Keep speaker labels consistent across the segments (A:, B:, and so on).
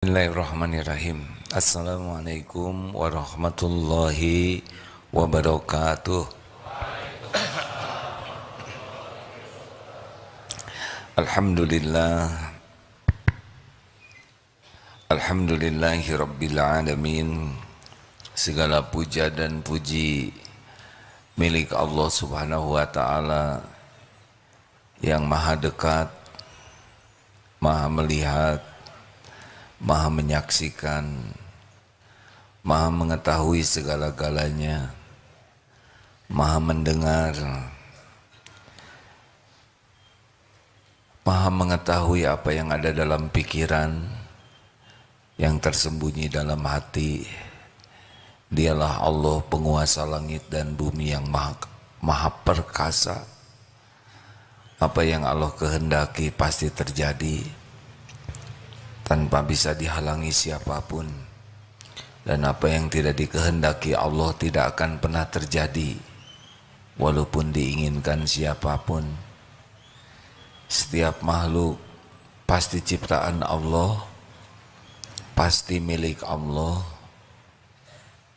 A: Bismillahirrahmanirrahim. Assalamualaikum warahmatullahi wabarakatuh. Alhamdulillah. Alhamdulillahi rabbil alamin. Segala puja dan puji milik Allah Subhanahu wa taala yang maha dekat, maha melihat, maha menyaksikan, maha mengetahui segala-galanya, maha mendengar, maha mengetahui apa yang ada dalam pikiran, yang tersembunyi dalam hati. Dialah Allah penguasa langit dan bumi yang maha perkasa. Apa yang Allah kehendaki pasti terjadi tanpa bisa dihalangi siapapun, dan apa yang tidak dikehendaki Allah tidak akan pernah terjadi walaupun diinginkan siapapun. Setiap makhluk pasti ciptaan Allah, pasti milik Allah.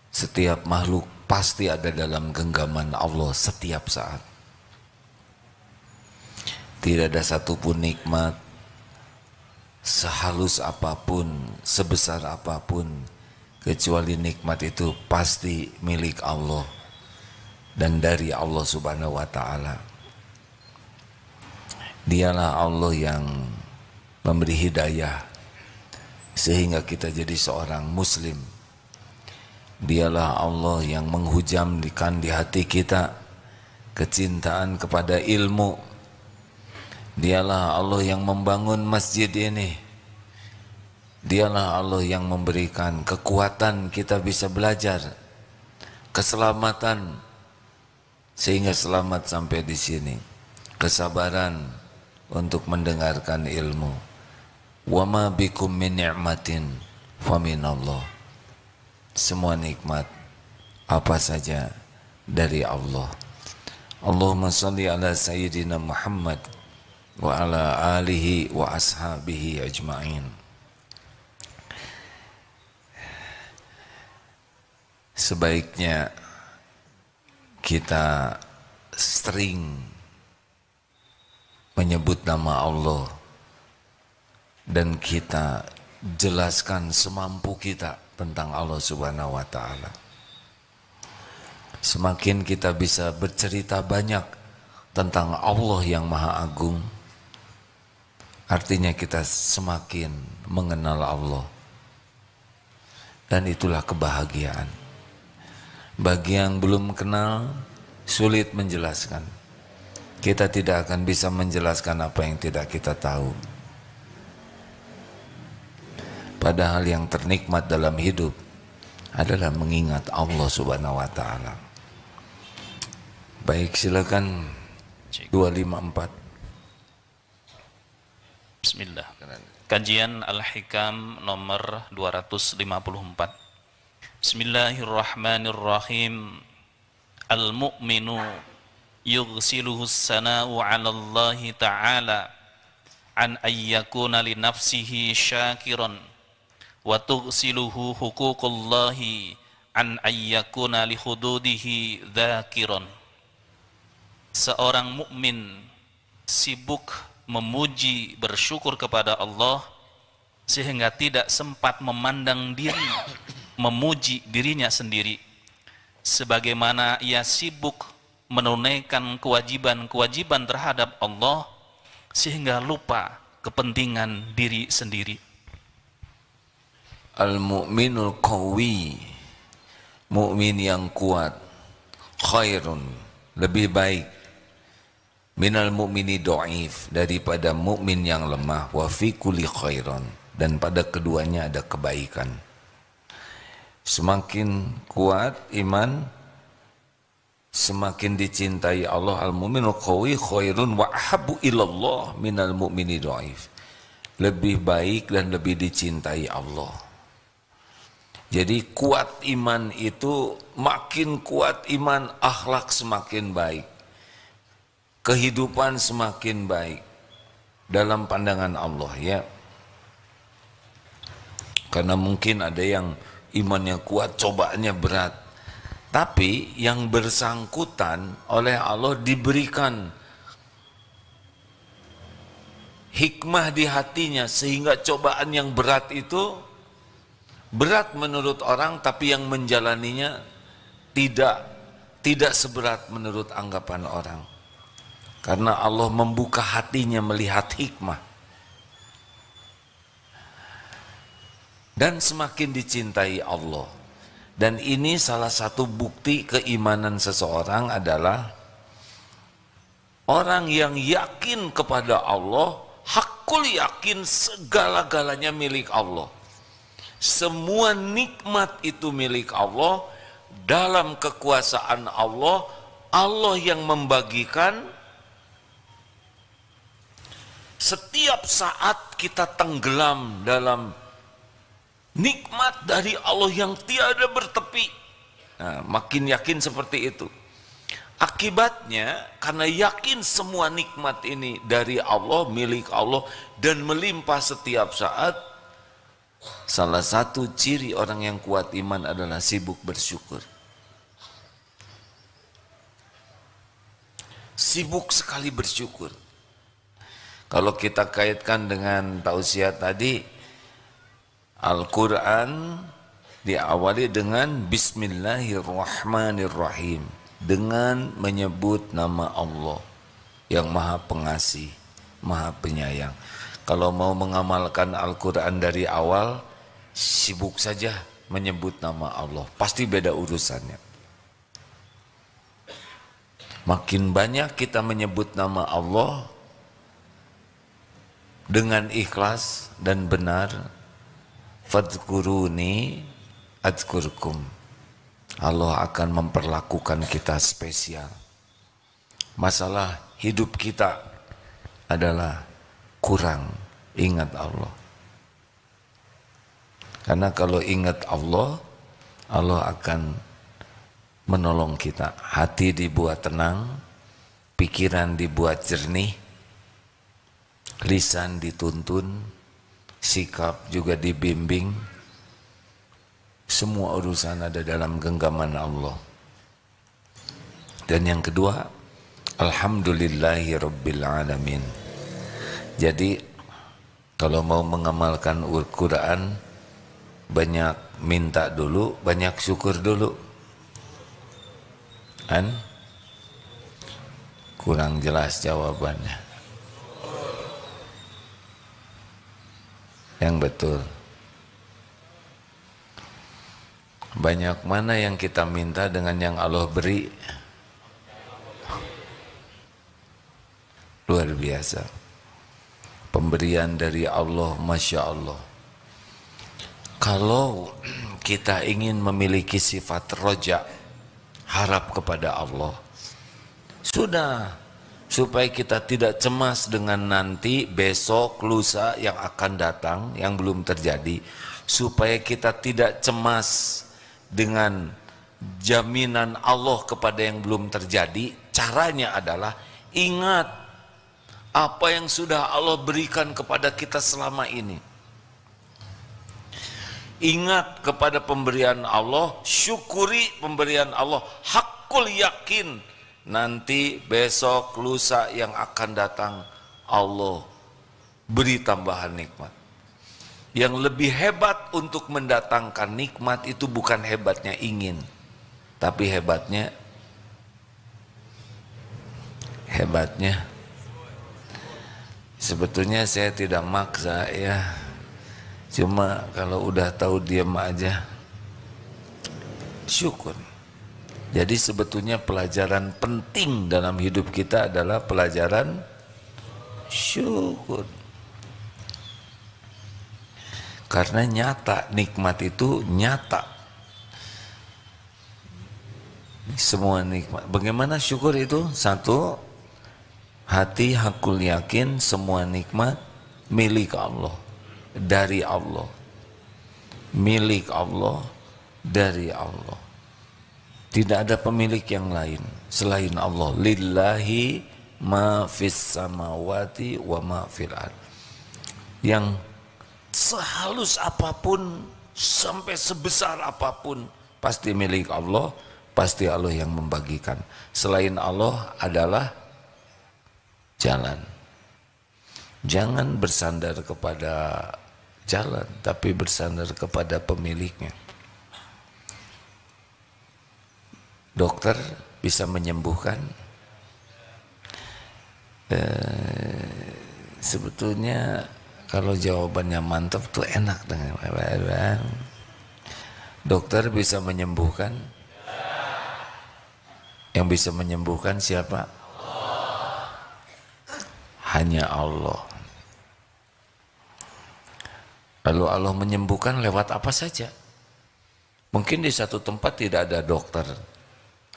A: Setiap makhluk pasti ada dalam genggaman Allah setiap saat. Tidak ada satupun nikmat, sehalus apapun, sebesar apapun, kecuali nikmat itu pasti milik Allah dan dari Allah Subhanahu wa taala. Dialah Allah yang memberi hidayah sehingga kita jadi seorang muslim. Dialah Allah yang menghujamkan di hati kita kecintaan kepada ilmu. Dialah Allah yang membangun masjid ini. Dialah Allah yang memberikan kekuatan kita bisa belajar, keselamatan sehingga selamat sampai di sini, kesabaran untuk mendengarkan ilmu. Wa ma bikum min ni'matin fa minallah. Semua nikmat apa saja dari Allah. Allahumma shalli ala sayyidina Muhammad wa ala alihi wa ashabihi ajma'in. Sebaiknya kita sering menyebut nama Allah dan kita jelaskan semampu kita tentang Allah Subhanahu wa taala. Semakin kita bisa bercerita banyak tentang Allah yang Maha Agung, artinya kita semakin mengenal Allah. Dan itulah kebahagiaan. Bagi yang belum kenal, sulit menjelaskan. Kita tidak akan bisa menjelaskan apa yang tidak kita tahu. Padahal yang ternikmat dalam hidup adalah mengingat Allah Subhanahu wa taala. Baik, silakan 254.
B: Bismillah. Kajian Al-Hikam nomor 254. Bismillahirrahmanirrahim. Al-mu'minu yughsiluhu as-sana'u 'ala Allah ta'ala an ayyakuna li nafsihi syakiran wa tughsiluhu huququllahi an ayyakuna li hududihi dzakiran. Seorang mukmin sibuk memuji, bersyukur kepada Allah sehingga tidak sempat memandang diri, memuji dirinya sendiri, sebagaimana ia sibuk menunaikan kewajiban-kewajiban terhadap Allah sehingga lupa kepentingan diri sendiri.
A: Al-mu'minul qawi, mukmin yang kuat, khairun, lebih baik, minal mu'mini do'if, daripada mukmin yang lemah, wa fi kulli khairan, dan pada keduanya ada kebaikan. Semakin kuat iman, semakin dicintai Allah. Al-mu'minul qawi khairun wa ahabbu ilallah minal mu'mini do'if, lebih baik dan lebih dicintai Allah. Jadi kuat iman itu, makin kuat iman, akhlak semakin baik, kehidupan semakin baik dalam pandangan Allah, ya. Karena mungkin ada yang imannya kuat, cobaannya berat. Tapi yang bersangkutan oleh Allah diberikan hikmah di hatinya sehingga cobaan yang berat itu berat menurut orang, tapi yang menjalaninya tidak seberat menurut anggapan orang. Karena Allah membuka hatinya melihat hikmah. Dan semakin dicintai Allah. Dan ini salah satu bukti keimanan seseorang adalah orang yang yakin kepada Allah, hakul yakin segala-galanya milik Allah. Semua nikmat itu milik Allah, dalam kekuasaan Allah, Allah yang membagikan. Setiap saat kita tenggelam dalam nikmat dari Allah yang tiada bertepi. Nah, makin yakin seperti itu. Akibatnya karena yakin semua nikmat ini dari Allah, milik Allah dan melimpah setiap saat, salah satu ciri orang yang kuat iman adalah sibuk bersyukur. Sibuk sekali bersyukur. Kalau kita kaitkan dengan tausiah tadi, Al-Quran diawali dengan Bismillahirrahmanirrahim, dengan menyebut nama Allah yang Maha Pengasih, Maha Penyayang. Kalau mau mengamalkan Al-Quran dari awal, sibuk saja menyebut nama Allah, pasti beda urusannya. Makin banyak kita menyebut nama Allah dengan ikhlas dan benar, fadhkuruni adzkurkum, Allah akan memperlakukan kita spesial. Masalah hidup kita adalah kurang ingat Allah. Karena kalau ingat Allah, Allah akan menolong kita. Hati dibuat tenang, pikiran dibuat jernih, lisan dituntun, sikap juga dibimbing. Semua urusan ada dalam genggaman Allah. Dan yang kedua, Alhamdulillahi Rabbil Alamin. Jadi kalau mau mengamalkan Al-Quran, banyak minta dulu, banyak syukur dulu. Kan? Kurang jelas jawabannya. Yang betul. Banyak mana yang kita minta dengan yang Allah beri? Luar biasa. Pemberian dari Allah, Masya Allah. Kalau kita ingin memiliki sifat roja, harap kepada Allah, sudah, supaya kita tidak cemas dengan nanti, besok, lusa yang akan datang, yang belum terjadi, supaya kita tidak cemas dengan jaminan Allah kepada yang belum terjadi. Caranya adalah ingat apa yang sudah Allah berikan kepada kita selama ini. Ingat kepada pemberian Allah, syukuri pemberian Allah, hakul yakin nanti besok lusa yang akan datang Allah beri tambahan nikmat. Yang lebih hebat untuk mendatangkan nikmat itu bukan hebatnya ingin, tapi hebatnya sebetulnya saya tidak maksa ya. Cuma kalau udah tahu diam aja, syukur. Jadi sebetulnya pelajaran penting dalam hidup kita adalah pelajaran syukur. Karena nyata, nikmat itu nyata. Semua nikmat. Bagaimana syukur itu? Satu, hati hakul yakin semua nikmat milik Allah, dari Allah. Milik Allah, dari Allah. Tidak ada pemilik yang lain selain Allah. Lillahi ma fis samawati wa ma fil ard. Yang sehalus apapun, sampai sebesar apapun, pasti milik Allah, pasti Allah yang membagikan. Selain Allah adalah jalan. Jangan bersandar kepada jalan, tapi bersandar kepada pemiliknya. Dokter bisa menyembuhkan. Sebetulnya kalau jawabannya mantap tuh enak dengan dokter bisa menyembuhkan. Yang bisa menyembuhkan siapa? Hanya Allah. Lalu Allah menyembuhkan lewat apa saja. Mungkin di satu tempat tidak ada dokter,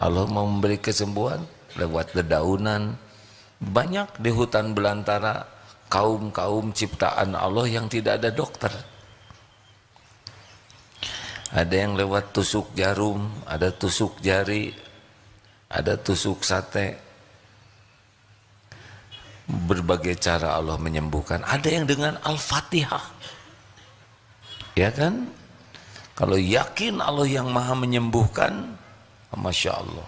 A: Allah mau memberi kesembuhan lewat dedaunan. Banyak di hutan belantara kaum-kaum ciptaan Allah yang tidak ada dokter. Ada yang lewat tusuk jarum, ada tusuk jari, ada tusuk sate. Berbagai cara Allah menyembuhkan. Ada yang dengan Al-Fatihah. Ya kan? Kalau yakin Allah yang maha menyembuhkan, Masya Allah.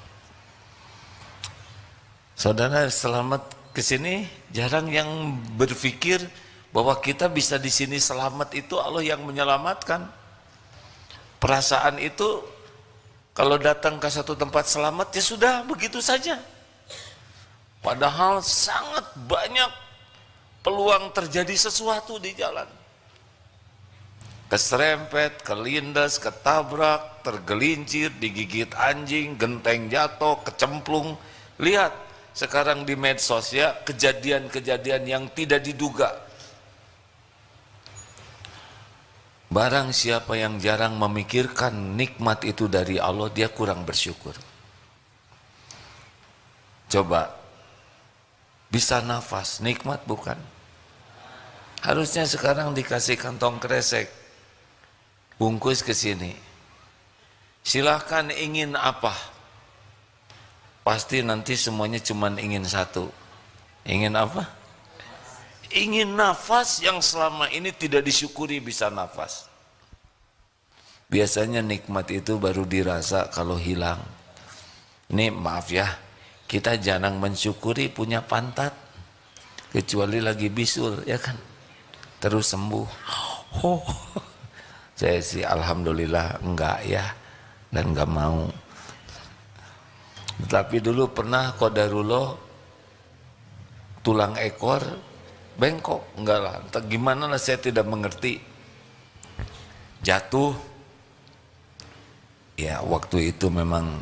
A: Saudara selamat ke sini, jarang yang berpikir bahwa kita bisa di sini selamat itu Allah yang menyelamatkan. Perasaan itu kalau datang ke satu tempat selamat ya sudah begitu saja. Padahal sangat banyak peluang terjadi sesuatu di jalan. Keserempet, kelindas, ketabrak, tergelincir, digigit anjing, genteng jatuh, kecemplung. Lihat sekarang di medsos ya, kejadian-kejadian yang tidak diduga. Barang siapa yang jarang memikirkan nikmat itu dari Allah, dia kurang bersyukur. Coba, bisa nafas, nikmat bukan? Harusnya sekarang dikasih kantong kresek, bungkus ke sini. Silahkan ingin apa? Pasti nanti semuanya cuma ingin satu. Ingin apa? Ingin nafas yang selama ini tidak disyukuri bisa nafas. Biasanya nikmat itu baru dirasa kalau hilang. Ini maaf ya, kita jarang mensyukuri punya pantat. Kecuali lagi bisul, ya kan? Terus sembuh. Oh, saya sih alhamdulillah enggak ya, dan enggak mau. Tapi dulu pernah qadarullah tulang ekor bengkok, enggak lah, entah gimana lah saya tidak mengerti. Jatuh. Ya waktu itu memang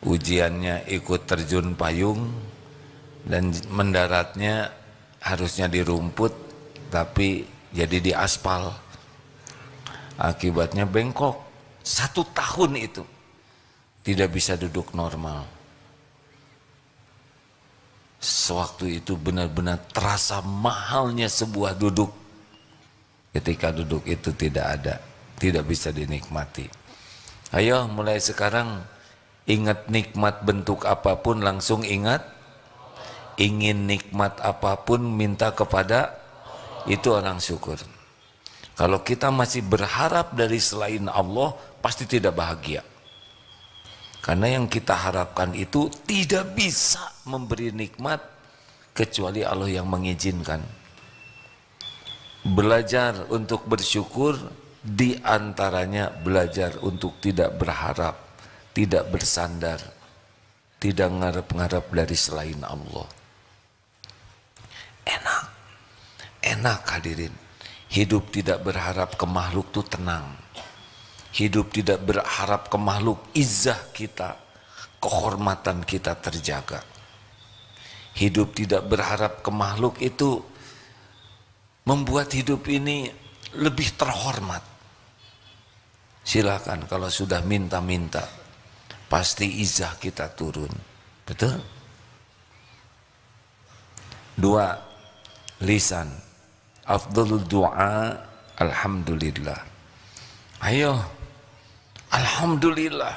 A: ujiannya ikut terjun payung dan mendaratnya harusnya di rumput tapi jadi di aspal. Akibatnya bengkok. 1 tahun itu tidak bisa duduk normal. Sewaktu itu benar-benar terasa mahalnya sebuah duduk. Ketika duduk itu tidak ada, tidak bisa dinikmati. Ayo mulai sekarang ingat nikmat bentuk apapun langsung ingat. Ingin nikmat apapun minta kepada, itu orang syukur. Kalau kita masih berharap dari selain Allah, pasti tidak bahagia. Karena yang kita harapkan itu tidak bisa memberi nikmat kecuali Allah yang mengizinkan. Belajar untuk bersyukur, diantaranya belajar untuk tidak berharap, tidak bersandar, tidak ngarep-ngarep dari selain Allah. Enak hadirin. Hidup tidak berharap ke makhluk itu tenang. Hidup tidak berharap ke makhluk, izzah kita, kehormatan kita terjaga. Hidup tidak berharap ke makhluk itu membuat hidup ini lebih terhormat. Silakan kalau sudah minta-minta, pasti izzah kita turun. Betul? 2. Lisan. Afdhalul du'a alhamdulillah. Ayo, alhamdulillah.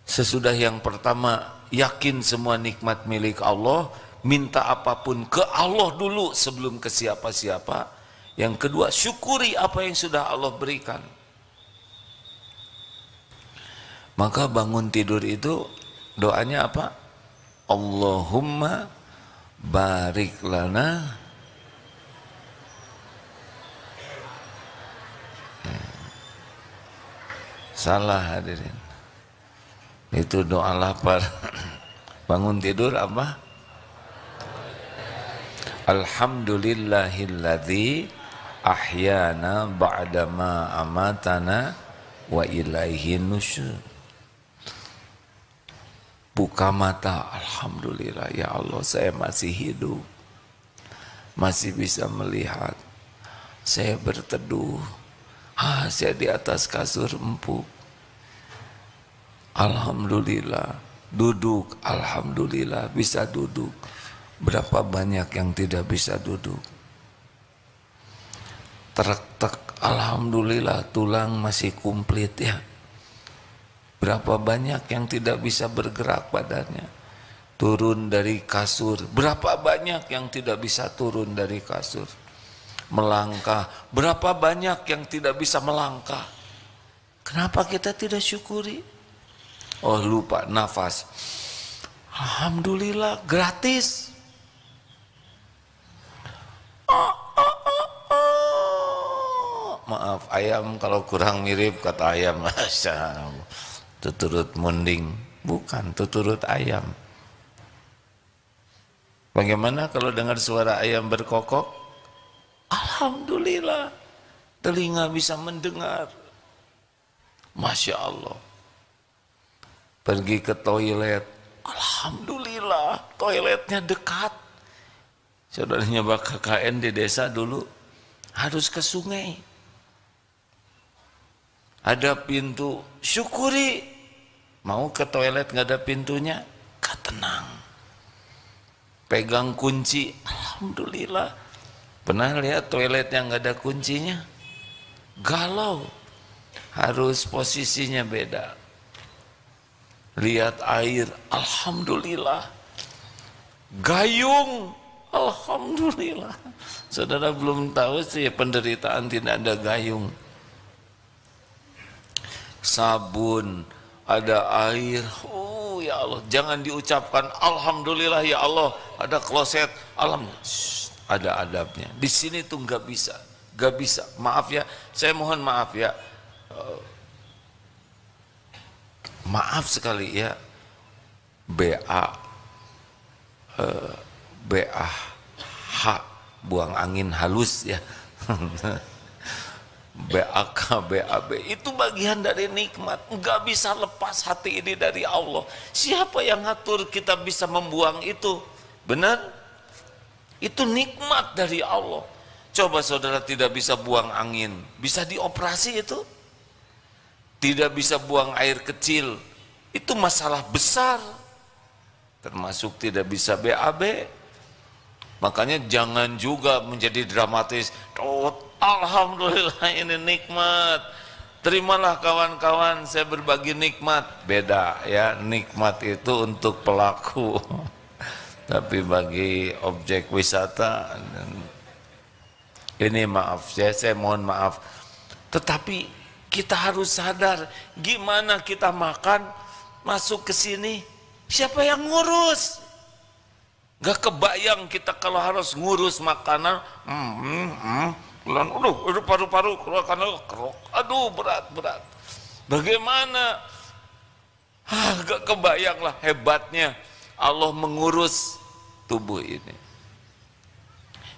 A: Sesudah yang pertama, yakin semua nikmat milik Allah, minta apapun ke Allah dulu sebelum ke siapa-siapa. Yang kedua, syukuri apa yang sudah Allah berikan. Maka bangun tidur itu doanya apa? Allahumma barik lana salah hadirin. Itu doa lapar. Bangun tidur apa? Alhamdulillahilladzi ahyana ba'dama amatana wa ilaihin nusyur. Buka mata, alhamdulillah ya Allah saya masih hidup, masih bisa melihat, saya berteduh, saya di atas kasur empuk, alhamdulillah. Duduk, alhamdulillah bisa duduk. Berapa banyak yang tidak bisa duduk? Terek-tek, alhamdulillah tulang masih komplit ya. Berapa banyak yang tidak bisa bergerak badannya, turun dari kasur. Berapa banyak yang tidak bisa turun dari kasur, melangkah. Berapa banyak yang tidak bisa melangkah. Kenapa kita tidak syukuri? Oh lupa nafas. Alhamdulillah gratis. Maaf ayam kalau kurang mirip kata ayam. Masya Allah. Tuturut munding, bukan tuturut ayam. Bagaimana kalau dengar suara ayam berkokok? Alhamdulillah, telinga bisa mendengar. Masya Allah. Pergi ke toilet, alhamdulillah, toiletnya dekat. Saudaranya Pak KKN di desa dulu harus ke sungai. Ada pintu, syukuri. Mau ke toilet nggak ada pintunya, gak tenang. Pegang kunci, alhamdulillah. Pernah lihat toilet yang nggak ada kuncinya? Galau. Harus posisinya beda. Lihat air, alhamdulillah. Gayung, alhamdulillah. Saudara belum tahu sih penderitaan tidak ada gayung. Sabun, ada air. Oh ya Allah, jangan diucapkan alhamdulillah ya Allah, ada kloset, alhamdulillah. Ada adabnya. Di sini tuh nggak bisa, nggak bisa. Maaf ya, saya mohon maaf ya. Maaf sekali ya. BAH buang angin halus ya. BAK, BAB itu bagian dari nikmat. Enggak bisa lepas hati ini dari Allah. Siapa yang ngatur kita bisa membuang itu? Benar? Itu nikmat dari Allah. Coba saudara tidak bisa buang angin, bisa dioperasi itu? Tidak bisa buang air kecil, itu masalah besar. Termasuk tidak bisa BAB. Makanya jangan juga menjadi dramatis. Alhamdulillah ini nikmat. Terimalah kawan-kawan, saya berbagi nikmat. Beda ya, nikmat itu untuk pelaku. Tapi bagi objek wisata, ini maaf saya mohon maaf. Tetapi kita harus sadar, gimana kita makan, masuk ke sini, siapa yang ngurus? Gak kebayang kita kalau harus ngurus makanan. Aduh, paru-paru keluarkan, aduh berat. Bagaimana? Gak kebayang lah hebatnya Allah mengurus tubuh ini.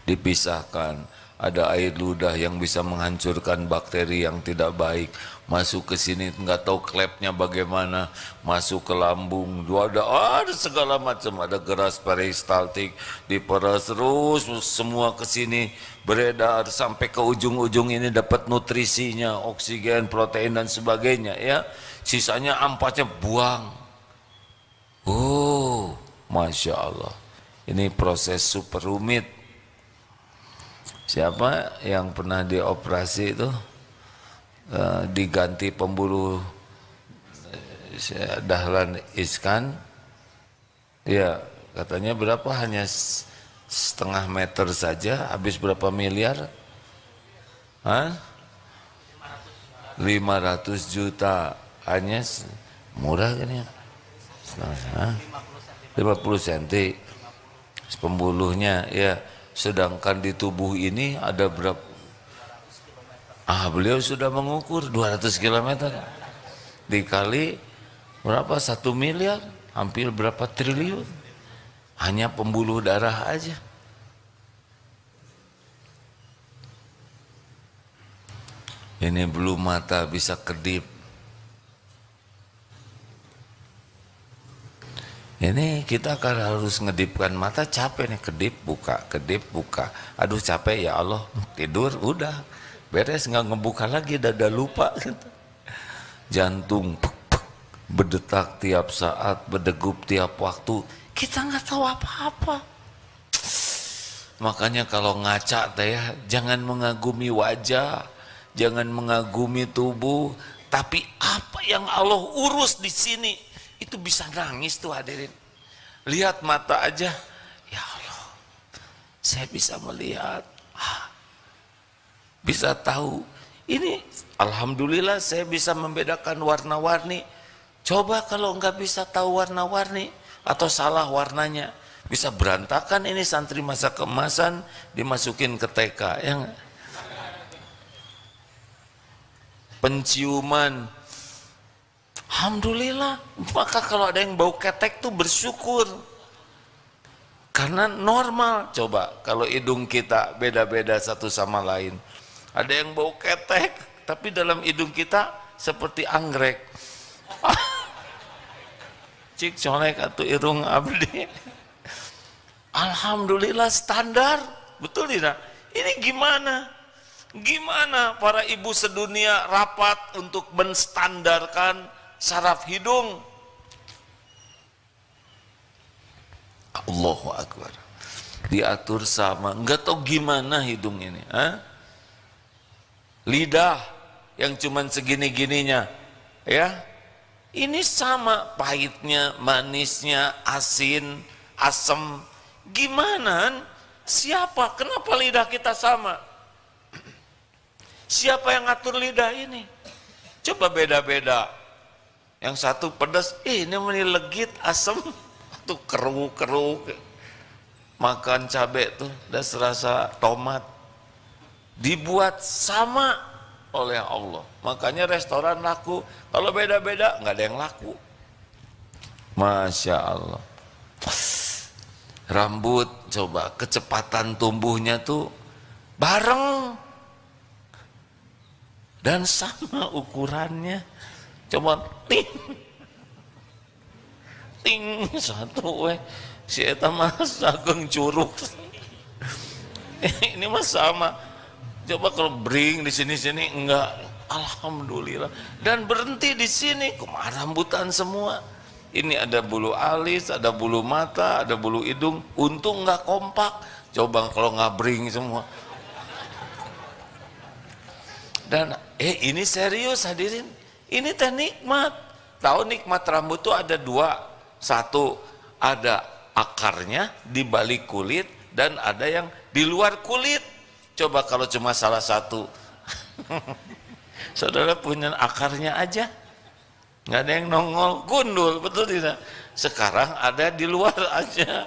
A: Dipisahkan, ada air ludah yang bisa menghancurkan bakteri yang tidak baik. Masuk ke sini nggak tahu klepnya bagaimana, masuk ke lambung, ada segala macam, ada geras peristaltik, diperas terus semua ke sini beredar sampai ke ujung-ujung ini dapat nutrisinya, oksigen, protein dan sebagainya ya. Sisanya ampasnya buang. Oh, Masya Allah. Ini proses super rumit. Siapa yang pernah dioperasi itu diganti pembuluh dahlan iskan, ya katanya berapa, hanya setengah meter saja habis berapa miliar. Hah? 500 juta hanya murah kan ya? 50 cm pembuluhnya ya, sedangkan di tubuh ini ada berapa? Beliau sudah mengukur 200 km dikali berapa? 1 miliar, hampir berapa triliun hanya pembuluh darah aja. Ini belum mata bisa kedip. Ini kita kan harus ngedipkan mata, capek nih, kedip buka, aduh capek ya Allah, tidur udah beres, nggak ngebuka lagi, dada lupa gitu. Jantung berdetak tiap saat, berdegup tiap waktu, kita nggak tahu apa-apa. Makanya kalau ngaca teh ya, jangan mengagumi wajah, jangan mengagumi tubuh, tapi apa yang Allah urus di sini itu bisa nangis tuh hadirin. Lihat mata aja, ya Allah, saya bisa melihat, bisa tahu. Ini alhamdulillah saya bisa membedakan warna-warni. Coba kalau nggak bisa tahu warna-warni atau salah warnanya, bisa berantakan ini santri masa keemasan dimasukin ke TK yang penciuman. Alhamdulillah. Maka kalau ada yang bau ketek tuh bersyukur, karena normal. Coba kalau hidung kita beda-beda satu sama lain, ada yang bau ketek tapi dalam hidung kita seperti anggrek. Cik colek atau irung abdi. Alhamdulillah standar, betul tidak? Ini gimana para ibu sedunia rapat untuk menstandarkan saraf hidung. Allahu Akbar. Diatur sama, enggak tahu gimana hidung ini. Lidah yang cuman segini-gininya, ya. Ini sama pahitnya, manisnya, asin, asam. Gimana? Siapa? Kenapa lidah kita sama? Siapa yang ngatur lidah ini? Coba beda-beda. Yang satu pedas, ini legit, asam, tuh keruk-keruk. Makan cabai tuh, udah serasa tomat. Dibuat sama oleh Allah. Makanya restoran laku. Kalau beda-beda, nggak ada yang laku. Masya Allah. Rambut, coba kecepatan tumbuhnya tuh bareng. Dan sama ukurannya. Coba ting satu si eta mah sageng curug. Ini mah sama. Coba kalau bring di sini enggak. Alhamdulillah. Dan berhenti di sini, kumaha rambutan semua. Ini ada bulu alis, ada bulu mata, ada bulu hidung. Untung enggak kompak. Coba kalau ngabring semua. Dan ini serius hadirin. Ini teh nikmat. Tahu nikmat rambut itu ada dua. Satu, ada akarnya di balik kulit dan ada yang di luar kulit. Coba kalau cuma salah satu. Saudara punya akarnya aja, nggak ada yang nongol, gundul, betul tidak? Sekarang ada di luar aja,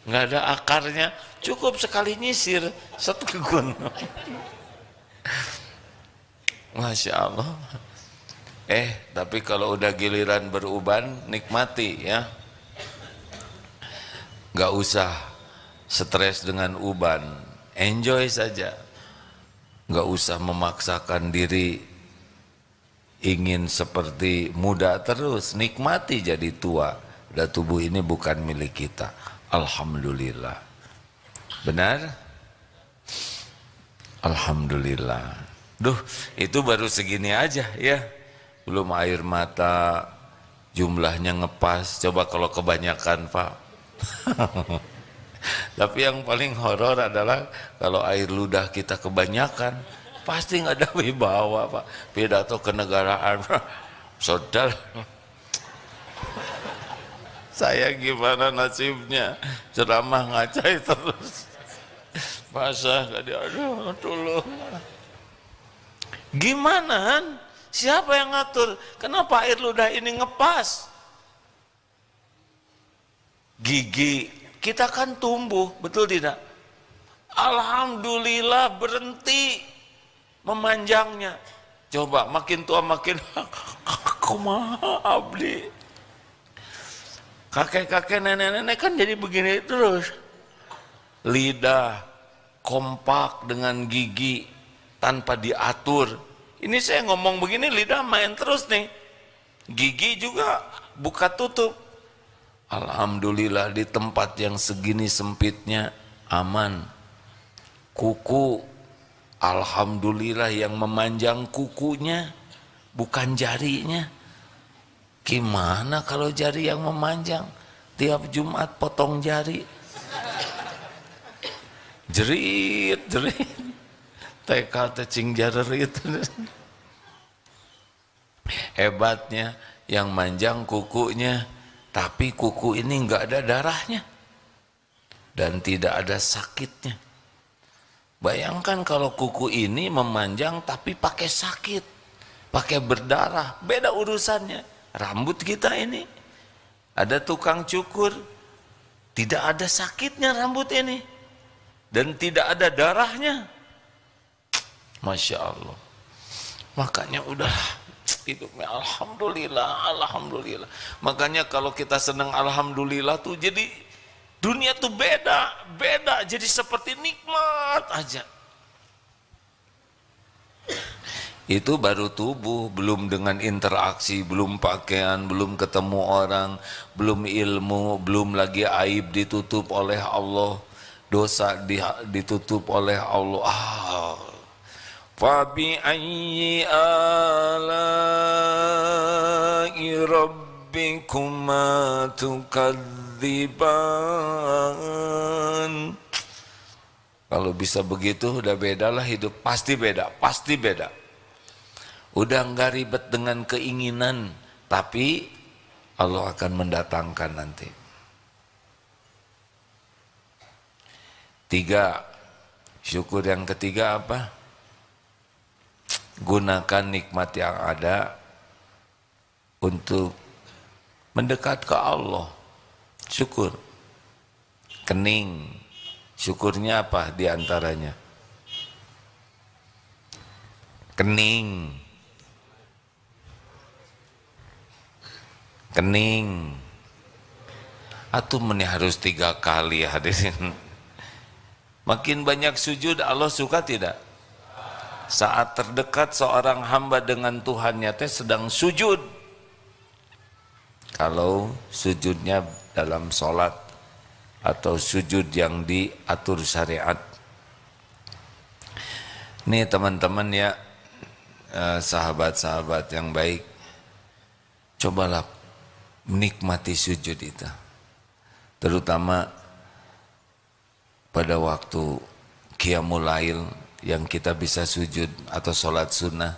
A: nggak ada akarnya, cukup sekali nyisir satu gundul. Masya Allah. Tapi kalau udah giliran beruban, nikmati ya. Gak usah stres dengan uban, enjoy saja. Gak usah memaksakan diri ingin seperti muda terus, nikmati jadi tua. Dan tubuh ini bukan milik kita. Alhamdulillah. Benar? Alhamdulillah. Duh, itu baru segini aja ya. Belum air mata, jumlahnya ngepas. Coba kalau kebanyakan, Pak. Tapi yang paling horor adalah kalau air ludah kita kebanyakan, pasti nggak ada wibawa, Pak. Pidato kenegaraan, saudara. Saya gimana nasibnya? Ceramah ngacai terus. Basah gak dia, aduh tolong. Gimana Han? Siapa yang ngatur? Kenapa air ludah ini ngepas? Gigi kita kan tumbuh, betul tidak? Alhamdulillah berhenti memanjangnya. Coba makin tua makin kumaha abdi. Kakek-kakek nenek-nenek kan jadi begini terus. Lidah kompak dengan gigi tanpa diatur. Ini saya ngomong begini lidah main terus nih. Gigi juga buka tutup. Alhamdulillah di tempat yang segini sempitnya aman. Kuku, alhamdulillah yang memanjang kukunya bukan jarinya. Gimana kalau jari yang memanjang? Tiap Jumat potong jari. Jerit, jerit. TK cacing jarerit. Hebatnya yang manjang kukunya, tapi kuku ini enggak ada darahnya dan tidak ada sakitnya. Bayangkan kalau kuku ini memanjang tapi pakai sakit, pakai berdarah, beda urusannya. Rambut kita ini ada tukang cukur, tidak ada sakitnya rambut ini dan tidak ada darahnya. Masya Allah. Makanya udah hidupnya alhamdulillah, alhamdulillah. Makanya kalau kita senang alhamdulillah tuh jadi dunia tuh beda, beda. Jadi seperti nikmat aja. Itu baru tubuh, belum dengan interaksi, belum pakaian, belum ketemu orang, belum ilmu, belum lagi aib ditutup oleh Allah, dosa ditutup oleh Allah. Fabi ayyi ala'i rabbikuma tukadziban. Kalau bisa begitu udah bedalah hidup, pasti beda, pasti beda. Udah enggak ribet dengan keinginan, tapi Allah akan mendatangkan nanti. 3, syukur yang ketiga apa? Gunakan nikmat yang ada untuk mendekat ke Allah. Syukur. Kening. Syukurnya apa diantaranya? Kening. Kening. Atuh meni harus 3 kali hadirin. Makin banyak sujud Allah suka tidak? Saat terdekat seorang hamba dengan Tuhannya teh sedang sujud. Kalau sujudnya dalam sholat atau sujud yang diatur syariat. Nih teman-teman ya, sahabat-sahabat yang baik, cobalah menikmati sujud itu. Terutama pada waktu qiyamul lail yang kita bisa sujud atau sholat sunnah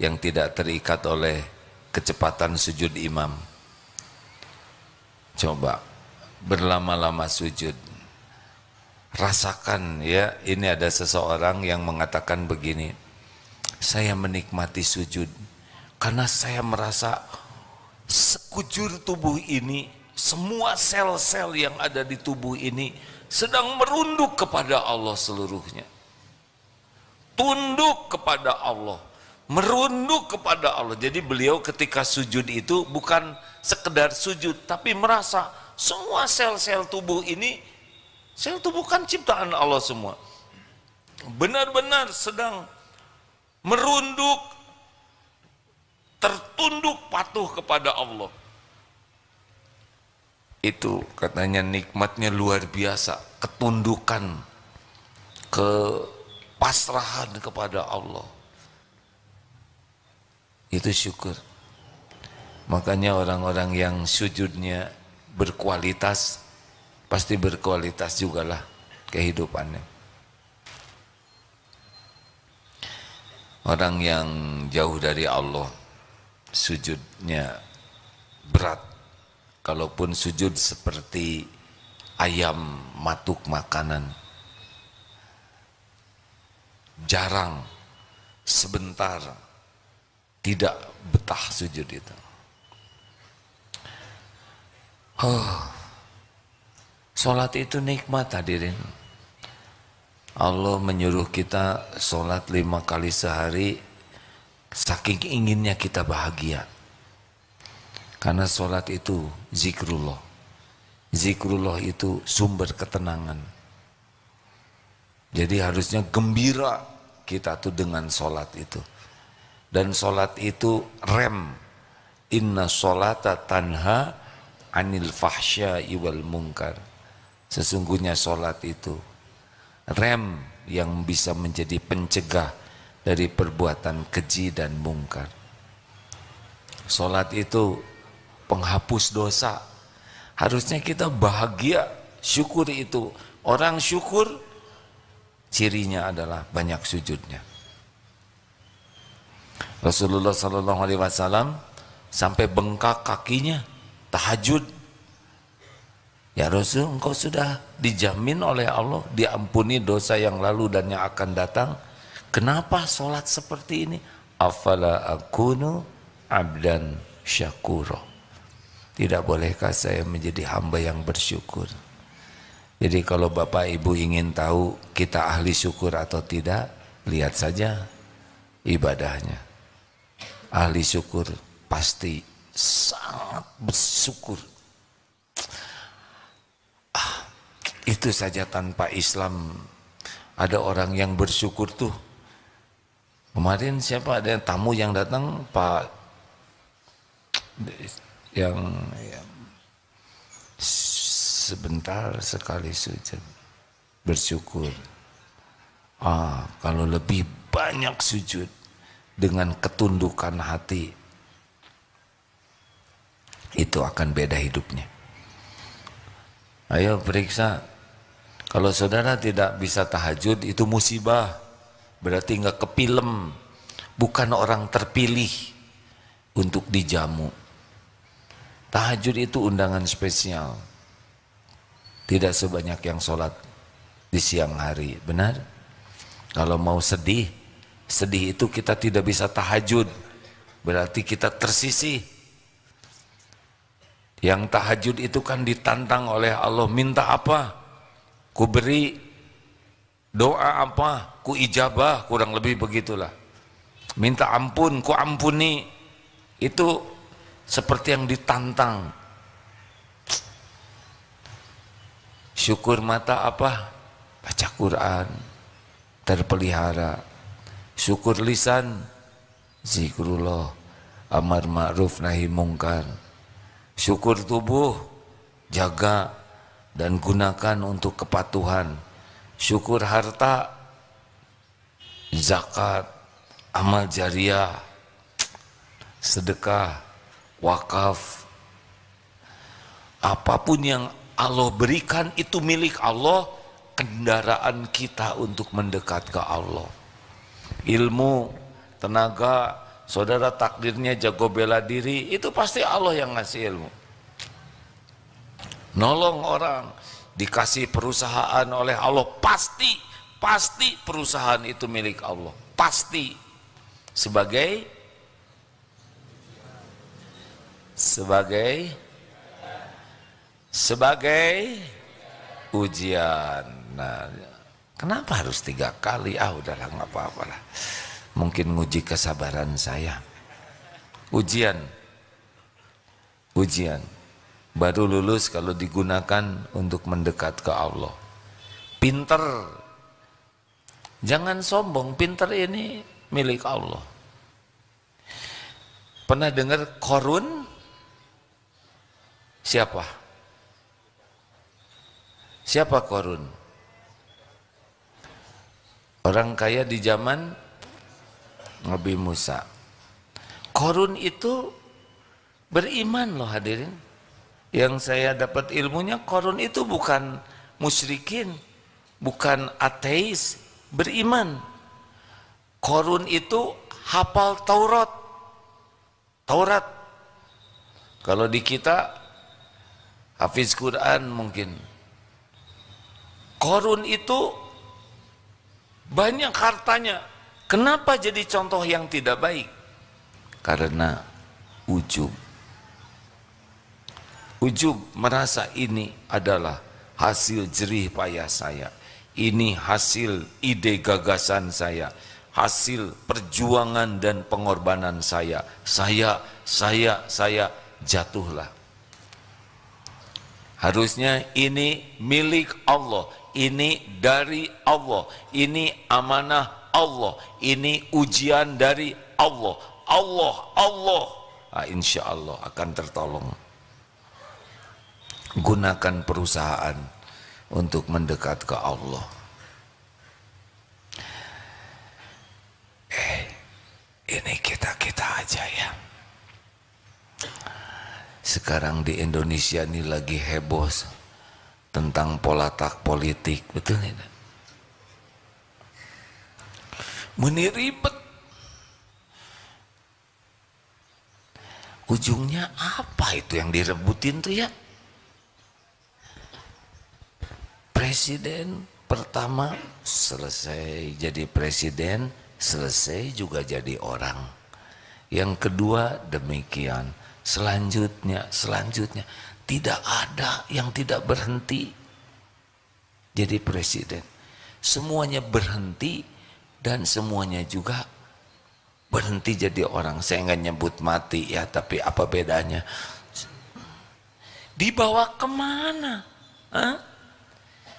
A: yang tidak terikat oleh kecepatan sujud imam. Coba berlama-lama sujud. Rasakan ya, ini ada seseorang yang mengatakan begini, saya menikmati sujud karena saya merasa sekujur tubuh ini, semua sel-sel yang ada di tubuh ini sedang merunduk kepada Allah seluruhnya. Tunduk kepada Allah, merunduk kepada Allah. Jadi beliau ketika sujud itu bukan sekedar sujud, tapi merasa semua sel-sel tubuh ini, sel tubuh kan ciptaan Allah semua, benar-benar sedang merunduk, tertunduk patuh kepada Allah. Itu katanya nikmatnya luar biasa, ketundukan, pasrahan kepada Allah. Itu syukur. Makanya orang-orang yang sujudnya berkualitas, pasti berkualitas jugalah kehidupannya. Orang yang jauh dari Allah, sujudnya berat. Kalaupun sujud seperti ayam matuk makanan, jarang, sebentar, tidak betah sujud itu. Sholat itu nikmat hadirin. Allah menyuruh kita sholat 5 kali sehari, saking inginnya kita bahagia. Karena sholat itu zikrullah. Zikrullah itu sumber ketenangan. Jadi harusnya gembira kita tuh dengan sholat itu. Dan sholat itu rem. Inna sholata tanha anil fahsya'i wal munkar. Sesungguhnya sholat itu rem yang bisa menjadi pencegah dari perbuatan keji dan mungkar. Sholat itu penghapus dosa. Harusnya kita bahagia, syukur itu. Orang syukur cirinya adalah banyak sujudnya. Rasulullah SAW sampai bengkak kakinya tahajud. Ya Rasul, engkau sudah dijamin oleh Allah diampuni dosa yang lalu dan yang akan datang. Kenapa sholat seperti ini? Afala akunu abdan syakuro. Tidak bolehkah saya menjadi hamba yang bersyukur? Jadi kalau Bapak Ibu ingin tahu kita ahli syukur atau tidak, lihat saja ibadahnya. Ahli syukur pasti sangat bersyukur. Itu saja tanpa Islam ada orang yang bersyukur tuh. Kemarin siapa ada tamu yang datang, Pak yang sebentar sekali sujud bersyukur. Kalau lebih banyak sujud dengan ketundukan hati, itu akan beda hidupnya. Ayo periksa. Kalau saudara tidak bisa tahajud, itu musibah. Berarti nggak kepilem. Bukan orang terpilih untuk dijamu. Tahajud itu undangan spesial. Tidak sebanyak yang sholat di siang hari. Benar? Kalau mau sedih, sedih itu kita tidak bisa tahajud. Berarti kita tersisih. Yang tahajud itu kan ditantang oleh Allah, minta apa? Ku beri, doa apa? Ku ijabah, kurang lebih begitulah. Minta ampun, ku ampuni. Itu seperti yang ditantang. Syukur mata apa? Baca Quran, terpelihara. Syukur lisan, zikrullah, amar ma'ruf nahi mungkar. Syukur tubuh, jaga dan gunakan untuk kepatuhan. Syukur harta, zakat, amal jariah, sedekah, wakaf. Apapun yang Allah berikan itu milik Allah, kendaraan kita untuk mendekat ke Allah. Ilmu, tenaga, saudara takdirnya jago bela diri, itu pasti Allah yang ngasih ilmu. Nolong orang, dikasih perusahaan oleh Allah, pasti perusahaan itu milik Allah, pasti. Sebagai ujian. Nah, kenapa harus 3 kali? Udahlah nggak apa-apa lah. Mungkin nguji kesabaran saya. Ujian. Baru lulus kalau digunakan untuk mendekat ke Allah. Pinter. Jangan sombong, pinter ini milik Allah. Pernah dengar Korun? Siapa? Siapa Korun? Orang kaya di zaman Nabi Musa. Korun itu beriman loh hadirin. Yang saya dapat ilmunya, Korun itu bukan musyrikin, bukan ateis, beriman. Korun itu hafal Taurat. Kalau di kita hafiz Quran mungkin. Korun itu banyak hartanya. Kenapa jadi contoh yang tidak baik? Karena ujub. Ujub merasa ini adalah hasil jerih payah saya. Ini hasil ide gagasan saya. Hasil perjuangan dan pengorbanan saya. Saya jatuhlah. Harusnya ini milik Allah, ini dari Allah, ini amanah Allah, ini ujian dari Allah. Insya Allah akan tertolong. Gunakan perusahaan untuk mendekat ke Allah. Ini kita aja ya. Sekarang di Indonesia ini lagi heboh tentang polatak politik, betul tidak? Ribet. Ujungnya apa itu yang direbutin tuh ya? Presiden pertama selesai jadi presiden, selesai juga jadi orang. Yang kedua demikian. Selanjutnya tidak ada yang tidak berhenti jadi presiden. Semuanya berhenti dan semuanya juga berhenti jadi orang. Saya nggak nyebut mati ya, tapi apa bedanya? Dibawa kemana? Hah?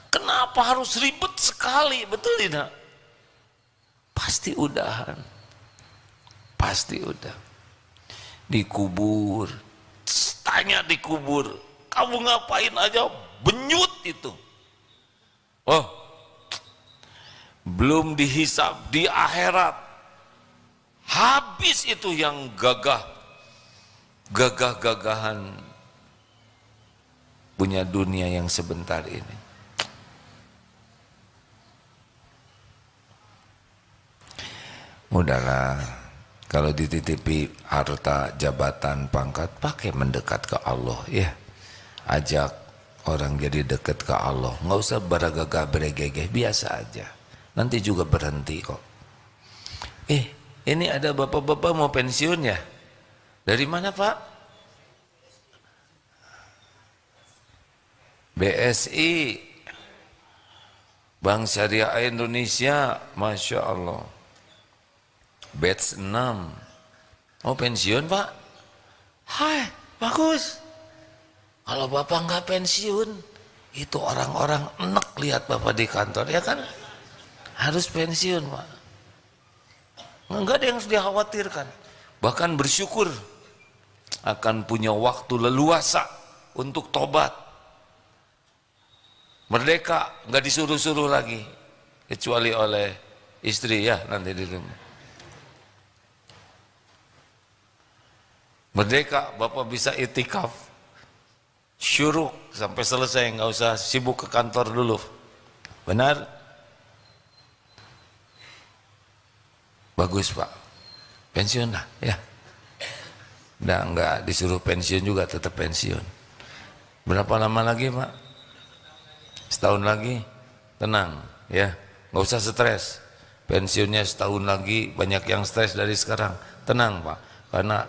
A: Kenapa harus ribet sekali? Betul tidak? Pasti udahan. Pasti udah. Dikubur, tanya dikubur, kamu ngapain aja benyut itu. Oh, belum dihisab di akhirat, habis itu yang gagah-gagahan punya dunia yang sebentar ini. Udahlah. Kalau dititipi harta, jabatan, pangkat, pakai mendekat ke Allah ya. Ajak orang jadi dekat ke Allah. Nggak usah beragagah beregegeh, biasa aja. Nanti juga berhenti kok. Ini ada bapak-bapak mau pensiun ya? Dari mana Pak? BSI, Bank Syariah Indonesia, Masya Allah. Batch 6. Oh pensiun Pak? Hai, bagus. Kalau Bapak nggak pensiun, itu orang-orang enek lihat Bapak di kantor, ya kan? Harus pensiun Pak. Nggak ada yang harus dikhawatirkan. Bahkan bersyukur akan punya waktu leluasa untuk tobat. Merdeka, nggak disuruh-suruh lagi. Kecuali oleh istri ya nanti di rumah. Merdeka, Bapak bisa itikaf, syuruk sampai selesai, nggak usah sibuk ke kantor dulu. Benar? Bagus Pak, pensiun lah ya. Udah nggak disuruh pensiun juga tetap pensiun. Berapa lama lagi Pak? Setahun lagi, tenang ya, nggak usah stres. Pensiunnya setahun lagi, banyak yang stres dari sekarang. Tenang Pak, karena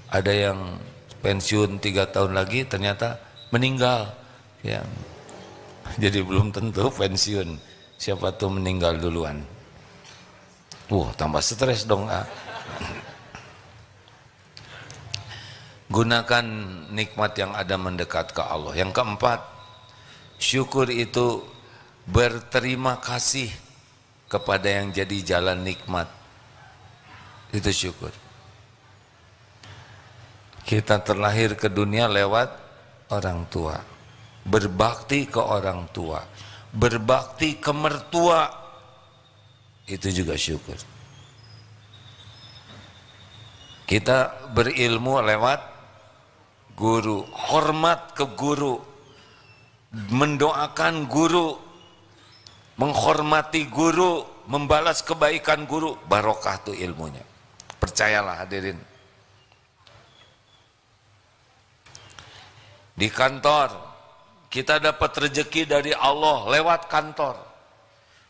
A: ada yang pensiun 3 tahun lagi ternyata meninggal ya. Jadi belum tentu pensiun, siapa tuh meninggal duluan. Tambah stres dong. Gunakan nikmat yang ada mendekat ke Allah. Yang keempat, syukur itu berterima kasih kepada yang jadi jalan nikmat. Itu syukur. Kita terlahir ke dunia lewat orang tua. Berbakti ke orang tua. Berbakti ke mertua. Itu juga syukur. Kita berilmu lewat guru. Hormat ke guru. Mendoakan guru. Menghormati guru. Membalas kebaikan guru. Barokah tuh ilmunya. Percayalah hadirin. Di kantor kita dapat rezeki dari Allah lewat kantor.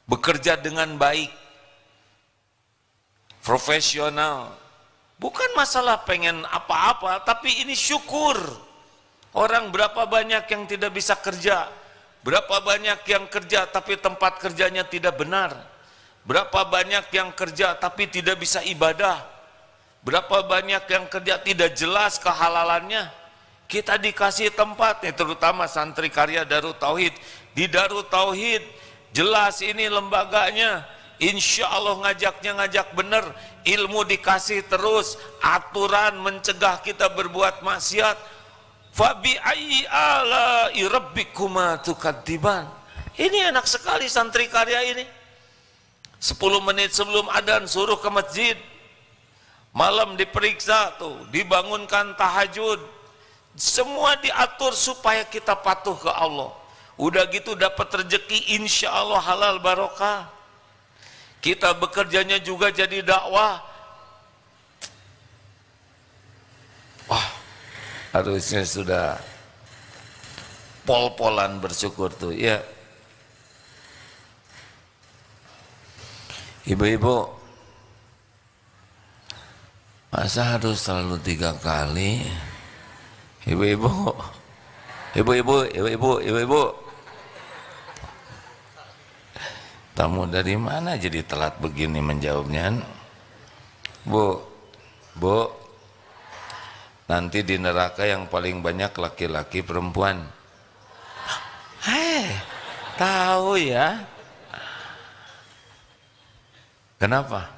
A: bekerja dengan baik, profesional. Bukan masalah pengen apa-apa, tapi ini syukur. Orang berapa banyak yang tidak bisa kerja, berapa banyak yang kerja tapi tempat kerjanya tidak benar, berapa banyak yang kerja tapi tidak bisa ibadah, berapa banyak yang kerja tidak jelas kehalalannya. Kita dikasih tempat nih, terutama santri karya Darut Tauhid. Di Darut Tauhid jelas ini lembaganya, insya Allah ngajaknya ngajak bener, ilmu dikasih terus, aturan mencegah kita berbuat maksiat. Fabi ayyi ala'i rabbikuma tukadziban. Ini enak sekali santri karya ini. 10 menit sebelum adzan suruh ke masjid, malam diperiksa tuh, dibangunkan tahajud, semua diatur supaya kita patuh ke Allah. Udah gitu dapat rezeki, insya Allah halal barokah. Kita bekerjanya juga jadi dakwah. Wah, harusnya sudah pol-polan bersyukur tuh ya. Ibu-ibu, masa harus selalu 3 kali? Ibu-ibu, ibu-ibu, tamu dari mana jadi telat begini menjawabnya? Bu, nanti di neraka yang paling banyak laki-laki perempuan. Tahu ya? Kenapa?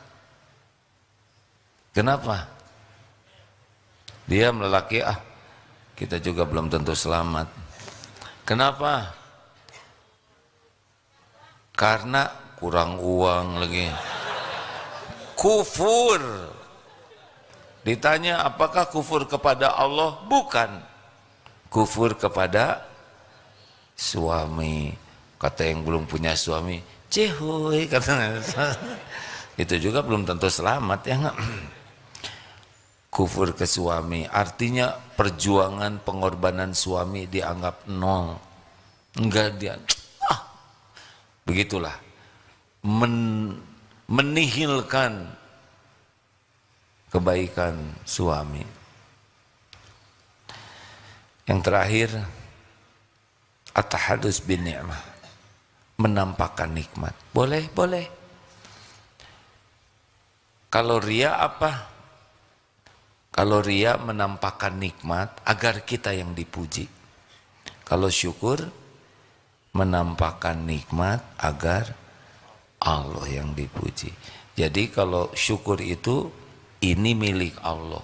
A: Dia lelaki, kita juga belum tentu selamat. Kenapa? Karena kurang uang lagi. Kufur. Ditanya apakah kufur kepada Allah? Bukan. Kufur kepada suami. Kata yang belum punya suami, cehoy katanya. Itu juga belum tentu selamat ya enggak? Kufur ke suami artinya perjuangan pengorbanan suami dianggap nol. Enggak dia. Begitulah. Menihilkan kebaikan suami. Yang terakhir, at-tahadus bin ni'mah, menampakkan nikmat. Boleh. Kalau riya apa? Kalau riya menampakkan nikmat agar kita yang dipuji. Kalau syukur menampakkan nikmat agar Allah yang dipuji. Jadi kalau syukur itu, ini milik Allah,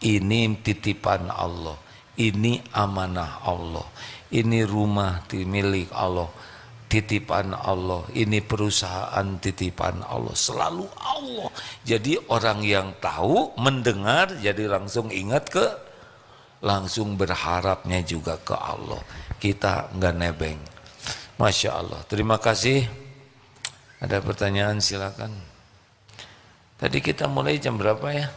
A: ini titipan Allah, ini amanah Allah, ini rumah milik Allah, titipan Allah, ini perusahaan titipan Allah, selalu Allah. Jadi orang yang tahu, mendengar, jadi langsung ingat langsung berharapnya juga ke Allah. Kita enggak nebeng. Masya Allah. Terima kasih. Ada pertanyaan silakan. Tadi kita mulai jam berapa ya?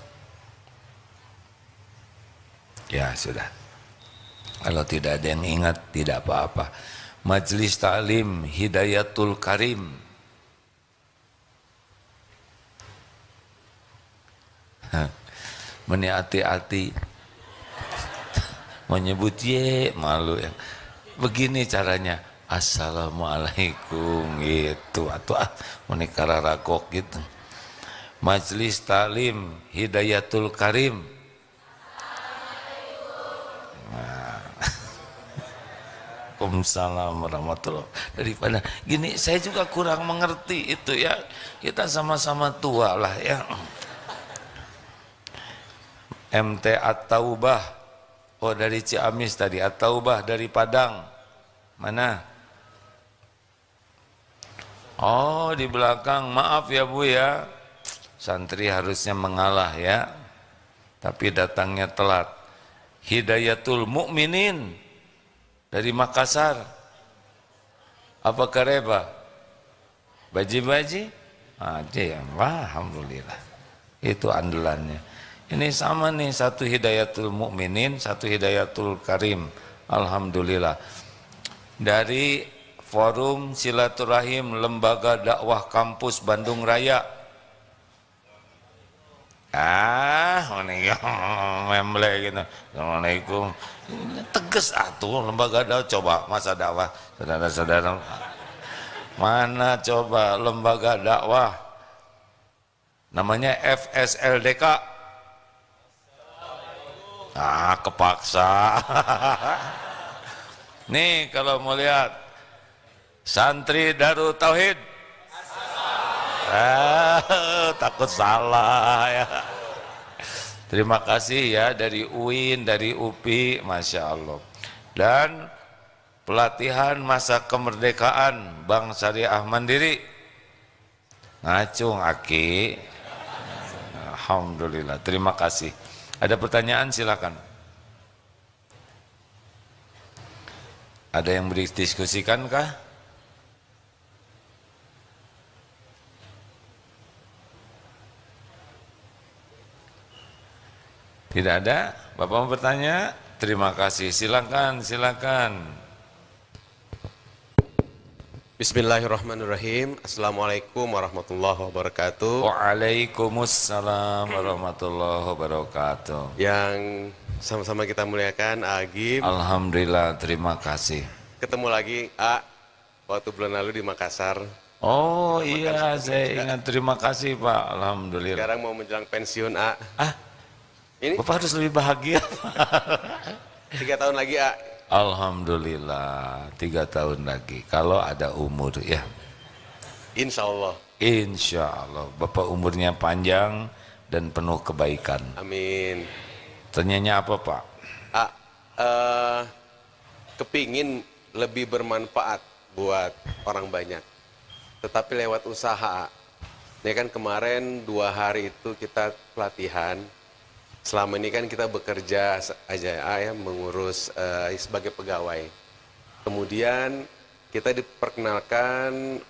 A: Ya sudah. Kalau tidak ada yang ingat, tidak apa-apa. Majelis Ta'lim Hidayatul Karim. Hati-hati. Menyebut malu ya. Begini caranya. Assalamualaikum gitu. Atau menikah rakok gitu. Majelis Ta'lim Hidayatul Karim. Waalaikumsalam warahmatullahi wabarakatuh. Daripada gini saya juga kurang mengerti itu ya. Kita sama-sama tua lah ya. MT At-Taubah. Oh dari Ciamis tadi. At-Taubah dari Padang. Mana? Oh di belakang. Maaf ya Bu ya. Santri harusnya mengalah ya. Tapi datangnya telat. Hidayatul Mukminin dari Makassar. Apa kareba? Baji-baji? Aja ya. Wah, alhamdulillah. Itu andalannya. Ini sama nih, satu Hidayatul Mukminin, satu Hidayatul Karim. Alhamdulillah. Dari Forum Silaturahim Lembaga Dakwah Kampus Bandung Raya. Memble gitu. Assalamualaikum. Tegas atuh lembaga dakwah, coba masa dakwah saudara-saudara. Mana coba lembaga dakwah? Namanya FSLDK. Kepaksa. Nih kalau mau lihat santri Darut Tauhid. Takut salah ya. Terima kasih ya dari UIN, dari UPI, Masya Allah. Dan pelatihan masa kemerdekaan Bank Syariah Mandiri. Ngacung Aki. Alhamdulillah, terima kasih. Ada pertanyaan silakan. Ada yang berdiskusikan kah? Tidak ada? Bapak mau bertanya? Terima kasih. Silakan, silakan.
C: Bismillahirrahmanirrahim. Assalamualaikum warahmatullahi wabarakatuh.
A: Waalaikumsalam warahmatullahi wabarakatuh.
C: Yang sama-sama kita muliakan Agim.
A: Alhamdulillah, terima kasih.
C: Ketemu lagi waktu bulan lalu di Makassar.
A: Oh iya, saya ingat. Terima kasih Pak. Alhamdulillah.
C: Sekarang mau menjelang pensiun Ini
A: Bapak harus lebih bahagia.
C: 3 tahun lagi
A: Alhamdulillah, 3 tahun lagi. Kalau ada umur ya.
C: Insya Allah.
A: Insya Allah. Bapak umurnya panjang dan penuh kebaikan.
C: Amin.
A: Tanyanya apa Pak?
C: Kepingin lebih bermanfaat buat orang banyak. Tetapi lewat usaha. Ini kan kemarin 2 hari itu kita pelatihan. Selama ini kan kita bekerja aja ya, mengurus sebagai pegawai. Kemudian kita diperkenalkan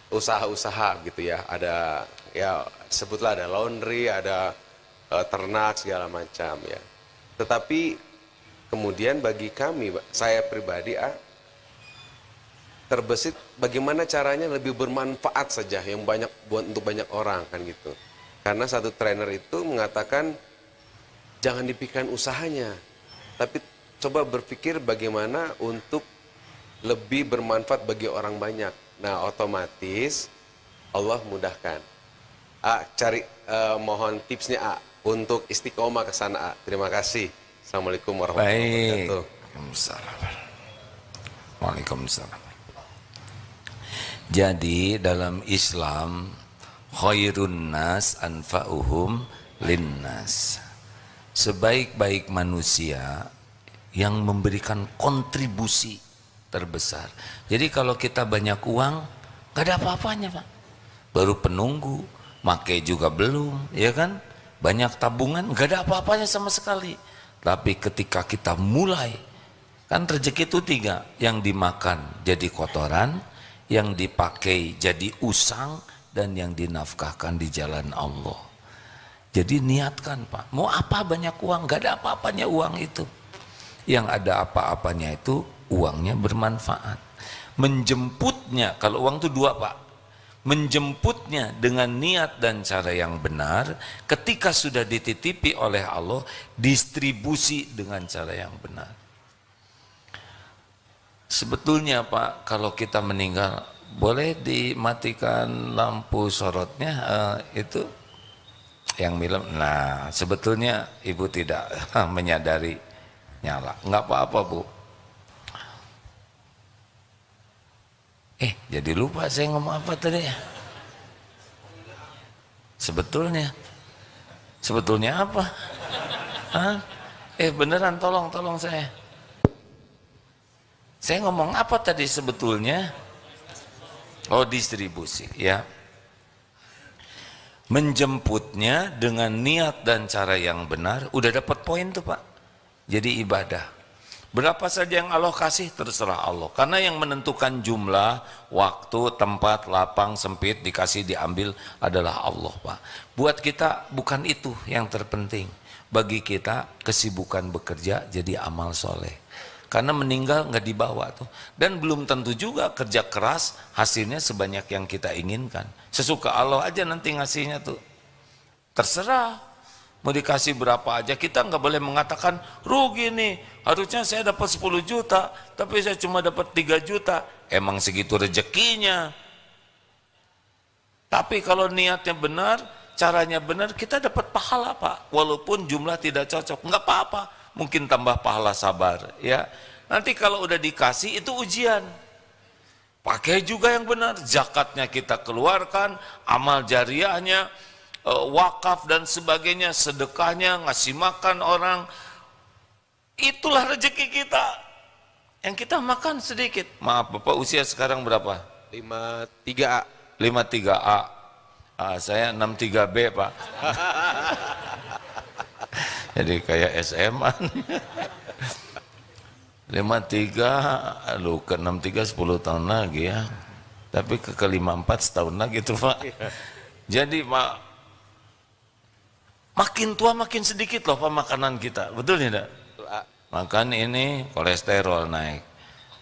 C: usaha-usaha gitu ya. Ada ya sebutlah ada laundry, ada ternak segala macam ya. Tetapi kemudian bagi kami, saya pribadi terbesit bagaimana caranya lebih bermanfaat saja yang banyak untuk banyak orang kan gitu. Karena satu trainer itu mengatakan jangan dipikirkan usahanya, tapi coba berpikir bagaimana untuk lebih bermanfaat bagi orang banyak. Nah, otomatis Allah mudahkan. Mohon tipsnya untuk istiqomah ke sana. Terima kasih. Assalamualaikum warahmatullahi wabarakatuh.
A: Waalaikumsalam. Jadi dalam Islam khairun nas anfa'uhum linnas. Sebaik-baik manusia yang memberikan kontribusi terbesar. Jadi kalau kita banyak uang, gak ada apa-apanya Pak. Baru penunggu, make juga belum, ya kan? Banyak tabungan, gak ada apa-apanya sama sekali. Tapi ketika kita mulai, kan rezeki itu 3, yang dimakan jadi kotoran, yang dipakai jadi usang, dan yang dinafkahkan di jalan Allah. Jadi niatkan Pak, mau apa banyak uang, gak ada apa-apanya uang itu. Yang ada apa-apanya itu uangnya bermanfaat. Menjemputnya, kalau uang itu 2 Pak, menjemputnya dengan niat dan cara yang benar. Ketika sudah dititipi oleh Allah, distribusi dengan cara yang benar. Sebetulnya Pak, kalau kita meninggal, boleh dimatikan lampu sorotnya itu yang film. Nah, sebetulnya ibu tidak menyadari nyala. Nggak apa-apa Bu. Jadi lupa saya ngomong apa tadi ya. Sebetulnya apa? Beneran tolong saya. Saya ngomong apa tadi sebetulnya? Oh, distribusi ya. Menjemputnya dengan niat dan cara yang benar, udah dapat poin tuh Pak. Jadi ibadah. Berapa saja yang Allah kasih terserah Allah. Karena yang menentukan jumlah, waktu, tempat, lapang, sempit, dikasih, diambil adalah Allah Pak. Buat kita bukan itu yang terpenting. Bagi kita kesibukan bekerja jadi amal soleh. Karena meninggal nggak dibawa tuh. Dan belum tentu juga kerja keras hasilnya sebanyak yang kita inginkan. Sesuka Allah aja nanti ngasihnya tuh. Terserah. Mau dikasih berapa aja, kita nggak boleh mengatakan rugi nih. Harusnya saya dapat 10 juta, tapi saya cuma dapat 3 juta. Emang segitu rezekinya. Tapi kalau niatnya benar, caranya benar, kita dapat pahala Pak. Walaupun jumlah tidak cocok, nggak apa-apa. Mungkin tambah pahala sabar, ya. Nanti kalau udah dikasih itu ujian. Pakai juga yang benar, zakatnya kita keluarkan, amal jariahnya, wakaf dan sebagainya, sedekahnya, ngasih makan orang. Itulah rezeki kita. Yang kita makan sedikit. Maaf Bapak, usia sekarang berapa?
C: 53A.
A: 53A. Saya 63B Pak. Jadi kayak SMA. 53, aduh ke 63 10 tahun lagi ya. Tapi ke 54 setahun lagi tuh Pak. Jadi makin tua makin sedikit loh Pak makanan kita. Betul tidak? Makan ini kolesterol naik.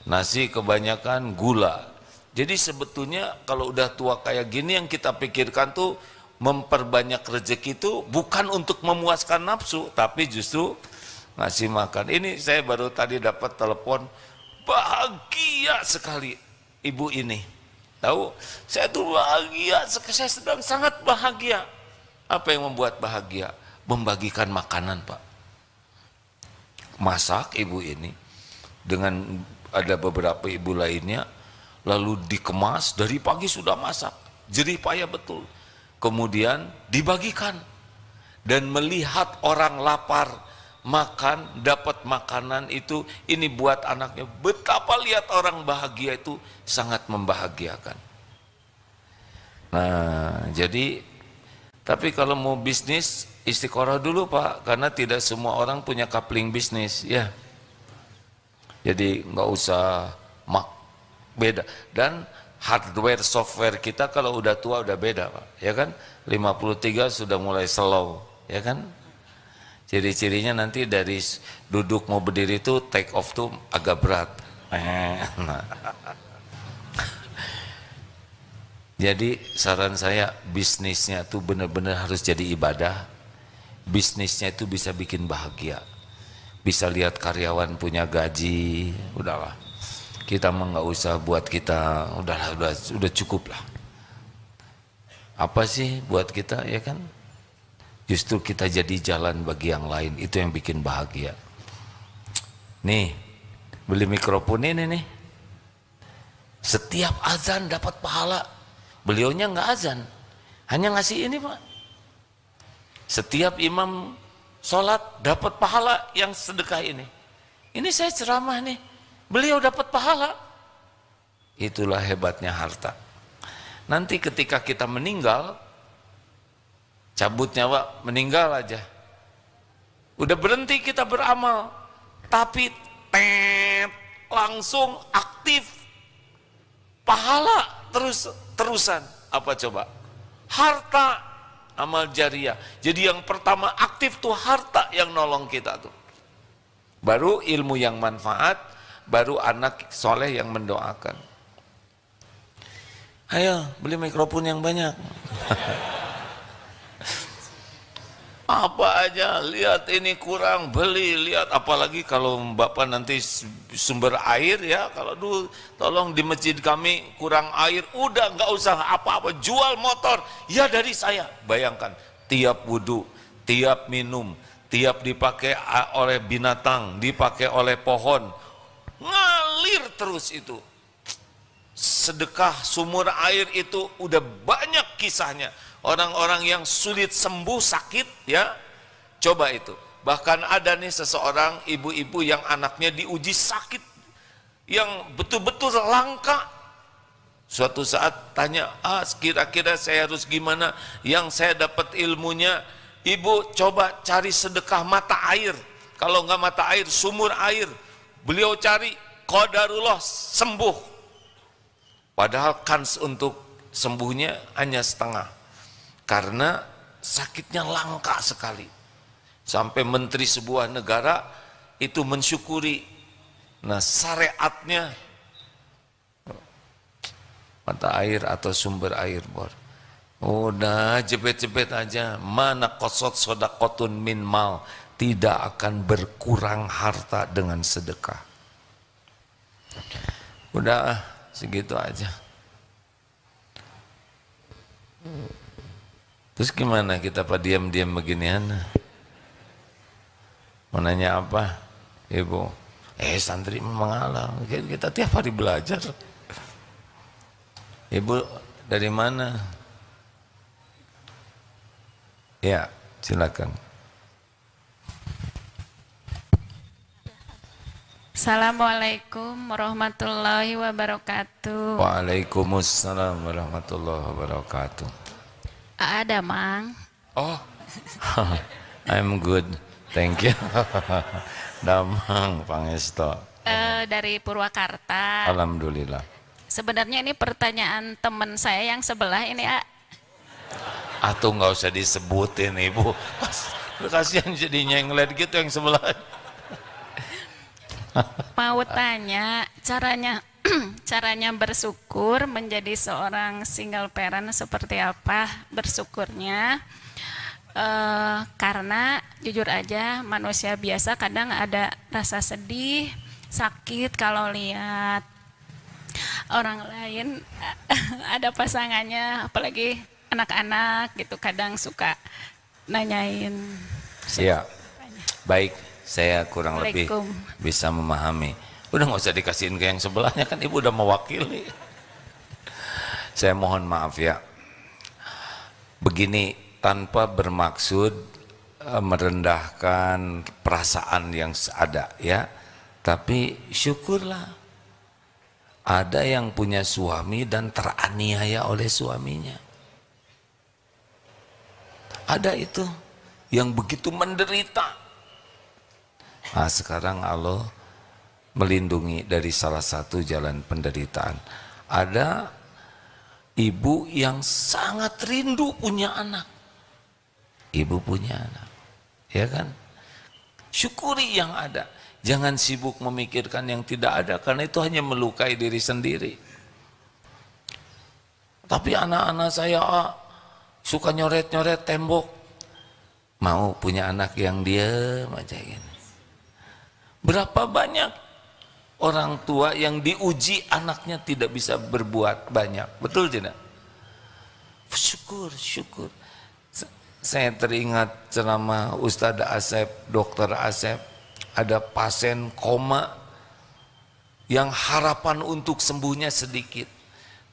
A: Nasi kebanyakan gula. Jadi sebetulnya kalau udah tua kayak gini yang kita pikirkan tuh memperbanyak rezeki itu bukan untuk memuaskan nafsu, tapi justru ngasih makan. Ini saya baru tadi dapat telepon, bahagia sekali ibu ini. Tahu, saya tuh bahagia, saya sedang sangat bahagia. Apa yang membuat bahagia? Membagikan makanan Pak. Masak ibu ini, dengan ada beberapa ibu lainnya, lalu dikemas, dari pagi sudah masak, jerih payah betul. Kemudian dibagikan, dan melihat orang lapar, makan, dapat makanan itu, ini buat anaknya, betapa lihat orang bahagia itu sangat membahagiakan. Nah, jadi, tapi kalau mau bisnis, istiqoroh dulu Pak, karena tidak semua orang punya coupling bisnis, ya. Jadi nggak usah beda. Dan hardware software kita kalau udah tua udah beda Pak, ya kan? 53 sudah mulai slow, ya kan? Ciri-cirinya nanti dari duduk mau berdiri itu take off tuh agak berat. Nah. Jadi saran saya, bisnisnya tuh benar-benar harus jadi ibadah. Bisnisnya itu bisa bikin bahagia. Bisa lihat karyawan punya gaji, udahlah. Kita mah nggak usah buat kita, udah cukup lah. Apa sih buat kita, ya kan? Justru kita jadi jalan bagi yang lain, itu yang bikin bahagia. Nih, beli mikrofon ini nih. Setiap azan dapat pahala. Beliaunya nggak azan, hanya ngasih ini Pak. Setiap imam sholat dapat pahala yang sedekah ini. Ini saya ceramah nih, beliau dapat pahala. Itulah hebatnya harta. Nanti ketika kita meninggal, cabut nyawa, meninggal aja, udah berhenti kita beramal, tapi langsung aktif pahala terusan. Apa coba? Harta, amal jariah. Jadi yang pertama aktif tuh harta yang nolong kita tuh. Baru ilmu yang manfaat, baru anak soleh yang mendoakan. Ayo beli mikrofon yang banyak. Apa aja, lihat ini kurang, beli, lihat. Apalagi kalau Bapak nanti sumber air ya, kalau dulu tolong di masjid kami kurang air, udah nggak usah apa-apa, jual motor, ya dari saya. Bayangkan, tiap wudhu, tiap minum, tiap dipakai oleh binatang, dipakai oleh pohon, ngalir terus itu. Sedekah sumur air itu udah banyak kisahnya. Orang-orang yang sulit sembuh sakit, ya, coba itu. Bahkan ada nih seseorang ibu-ibu yang anaknya diuji sakit yang betul-betul langka. Suatu saat tanya, kira-kira saya harus gimana? Yang saya dapat ilmunya, ibu coba cari sedekah mata air. Kalau nggak mata air, sumur air. Beliau cari, qadarullah sembuh. Padahal kans untuk sembuhnya hanya setengah. Karena sakitnya langka sekali. Sampai menteri sebuah negara itu mensyukuri Nah, syariatnya mata air atau sumber air bor. Udah jebet-jebet aja. Mana qasat shadaqatun min mal, tidak akan berkurang harta dengan sedekah. Udah segitu aja. Terus gimana kita pak diam-diam beginian? Mau nanya apa, Ibu? Santri mengalah, kita tiap hari belajar. Ibu dari mana? Ya, silakan.
D: Assalamualaikum warahmatullahi wabarakatuh.
A: Waalaikumsalam warahmatullahi wabarakatuh.
D: Ada, Mang.
A: Oh, I'm good, thank you. Damang Pangesto.
D: Dari Purwakarta.
A: Alhamdulillah.
D: Sebenarnya ini pertanyaan teman saya yang sebelah ini,
A: Atau nggak usah disebutin Ibu. Kasihan jadi nyenglet gitu yang sebelah.
D: Mau tanya caranya bersyukur menjadi seorang single parent seperti apa bersyukurnya? Karena jujur aja manusia biasa kadang ada rasa sedih, sakit kalau lihat orang lain ada pasangannya, apalagi anak-anak gitu, kadang suka nanyain.
A: Iya, baik, saya kurang lebih bisa memahami. Udah nggak usah dikasihin ke yang sebelahnya, kan Ibu udah mewakili. Saya mohon maaf ya. Begini, tanpa bermaksud merendahkan perasaan yang ada ya, tapi syukurlah ada yang punya suami dan teraniaya oleh suaminya. Ada itu yang begitu menderita. Nah, sekarang Allah melindungi dari salah satu jalan penderitaan. Ada ibu yang sangat rindu punya anak. Ibu punya anak, ya kan? Syukuri yang ada. Jangan sibuk memikirkan yang tidak ada, karena itu hanya melukai diri sendiri. Tapi anak-anak saya suka nyoret-nyoret tembok. Mau punya anak yang diam aja gini. Berapa banyak orang tua yang diuji anaknya tidak bisa berbuat banyak, betul tidak? Syukur. Saya teringat ceramah Ustadz Asep, Dokter Asep, ada pasien koma yang harapan untuk sembuhnya sedikit.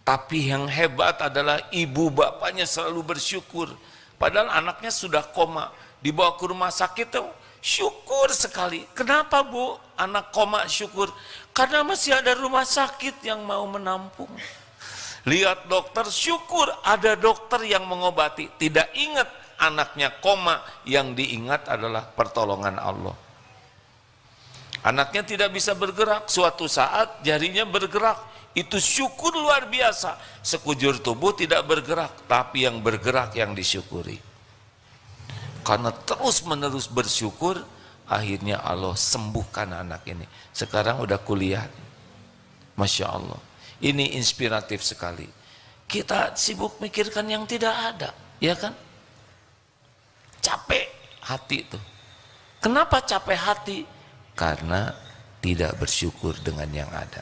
A: Tapi yang hebat adalah ibu bapaknya selalu bersyukur. Padahal anaknya sudah koma, dibawa ke rumah sakit tuh, syukur sekali. Kenapa Bu? Anak koma syukur. Karena masih ada rumah sakit yang mau menampung. Lihat dokter, syukur ada dokter yang mengobati. Tidak ingat anaknya koma, yang diingat adalah pertolongan Allah. Anaknya tidak bisa bergerak, suatu saat jarinya bergerak. Itu syukur luar biasa. Sekujur tubuh tidak bergerak, tapi yang bergerak yang disyukuri. Karena terus menerus bersyukur, akhirnya Allah sembuhkan anak ini. Sekarang udah kuliah. Masya Allah. Ini inspiratif sekali. Kita sibuk mikirkan yang tidak ada, ya kan? Capek hati itu. Kenapa capek hati? Karena tidak bersyukur dengan yang ada.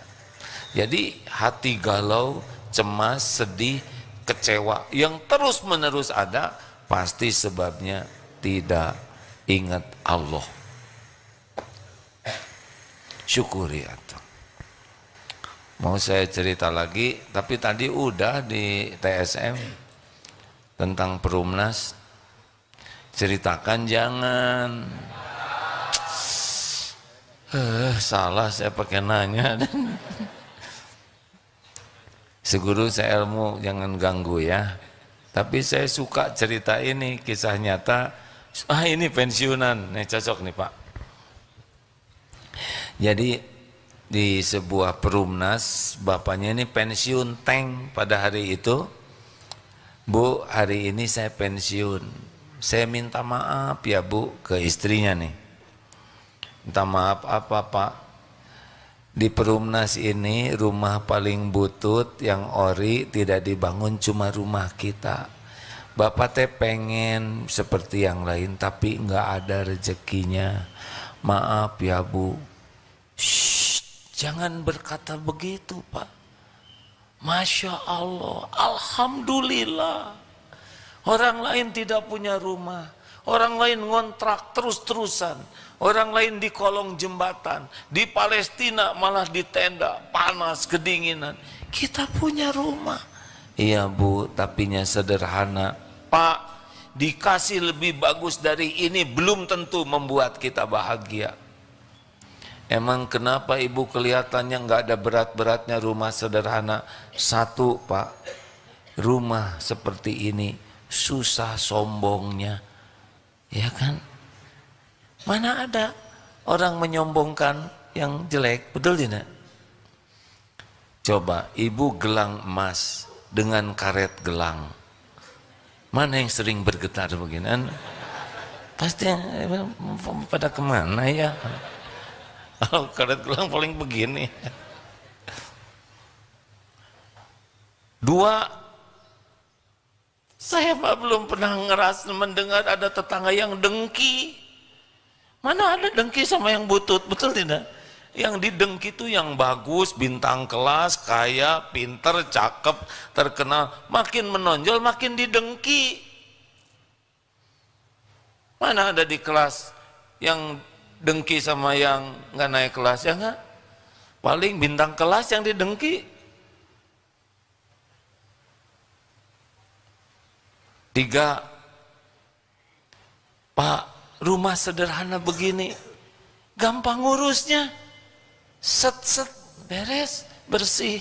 A: Jadi hati galau, cemas, sedih, kecewa yang terus menerus ada, pasti sebabnya tidak ingat Allah. Syukuri atau. Mau saya cerita lagi, tapi tadi udah di TSM tentang Perumnas. Ceritakan jangan. Salah saya pakai nanya. Seguru saya ilmu, jangan ganggu ya. Tapi saya suka cerita ini, kisah nyata. Ini pensiunan, nih cocok nih Pak. Jadi di sebuah Perumnas, bapaknya ini pensiun tank pada hari itu. Bu, hari ini saya pensiun. Saya minta maaf ya Bu ke istrinya nih. Minta maaf apa Pak? Di Perumnas ini rumah paling butut yang ori tidak dibangun cuma rumah kita. Bapak teh pengen seperti yang lain tapi nggak ada rezekinya. Maaf ya Bu. Shh, jangan berkata begitu Pak. Masya Allah, Alhamdulillah. Orang lain tidak punya rumah. Orang lain ngontrak terus-terusan. Orang lain di kolong jembatan. Di Palestina malah di tenda. Panas, kedinginan. Kita punya rumah. Iya Bu, tapinya sederhana. Pak, dikasih lebih bagus dari ini belum tentu membuat kita bahagia. Emang kenapa Ibu kelihatannya nggak ada berat-beratnya rumah sederhana? Satu Pak, rumah seperti ini susah sombongnya. Ya kan? Mana ada orang menyombongkan yang jelek, betul tidak? Coba Ibu gelang emas dengan karet gelang. Mana yang sering bergetar begini? Pasti pada kemana ya? Kalau karet gelang paling begini. Dua, saya belum pernah mendengar ada tetangga yang dengki. Mana ada dengki sama yang butut, betul tidak? Yang didengki itu yang bagus, bintang kelas, kaya, pinter, cakep, terkenal. Makin menonjol, makin didengki. Mana ada di kelas yang dengki sama yang nggak naik kelas, ya nggak? Paling bintang kelas yang didengki. Tiga, Pak, rumah sederhana begini, gampang ngurusnya. Set-set, beres, bersih.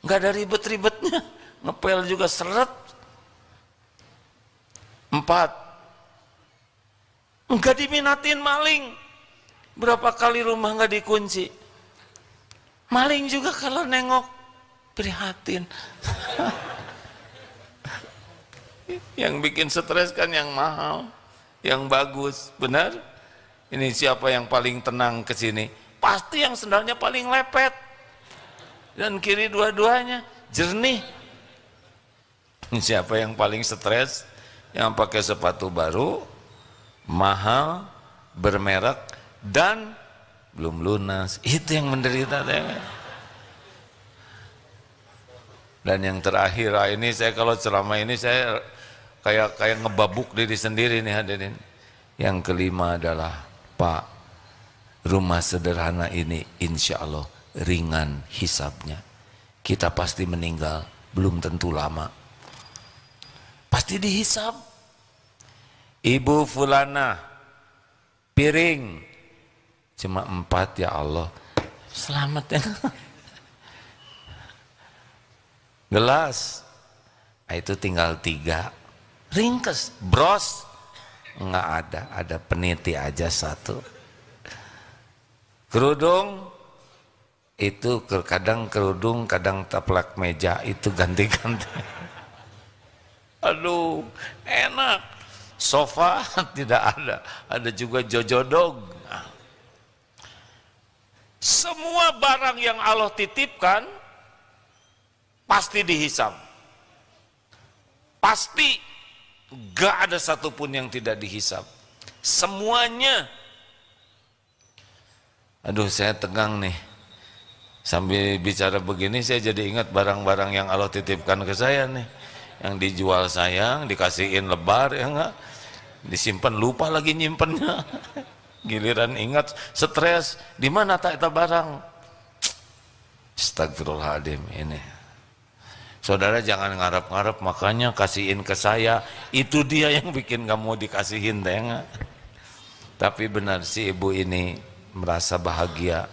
A: Nggak ada ribet-ribetnya. Ngepel juga seret. Empat, nggak diminatin maling. Berapa kali rumah nggak dikunci? Maling juga kalau nengok, prihatin. Yang bikin stres kan yang mahal, yang bagus, benar? Ini siapa yang paling tenang ke sini? Pasti yang sendalnya paling lepet. Dan kiri dua-duanya jernih. Siapa yang paling stres? Yang pakai sepatu baru, mahal, bermerek, dan belum lunas. Itu yang menderita. Dan yang terakhir, ini saya kalau ceramah ini saya kayak ngebabuk diri sendiri nih hadirin. Yang kelima adalah, Pak, rumah sederhana ini insya Allah ringan hisabnya. Kita pasti meninggal, belum tentu lama. Pasti dihisab. Ibu fulana, piring cuma 4 ya Allah. Selamat ya. Gelas, itu tinggal 3. Ringkes, bros, nggak ada peniti aja 1. Kerudung, itu kadang kerudung, kadang taplak meja, itu ganti-ganti. Aduh, enak. Sofa tidak ada juga jojodog. Semua barang yang Allah titipkan pasti dihisab. Pasti gak ada satupun yang tidak dihisab. Semuanya. Aduh, saya tegang nih. Sambil bicara begini saya jadi ingat barang-barang yang Allah titipkan ke saya nih. Yang dijual sayang, dikasihin lebar, ya enggak? Disimpan lupa lagi nyimpennya. Giliran ingat stres, di mana tak itu barang? Astagfirullahaladzim ini. Saudara jangan ngarep-ngarep, makanya kasihin ke saya. Itu dia yang bikin kamu dikasihin, ya enggak? Tapi benar si ibu ini merasa bahagia.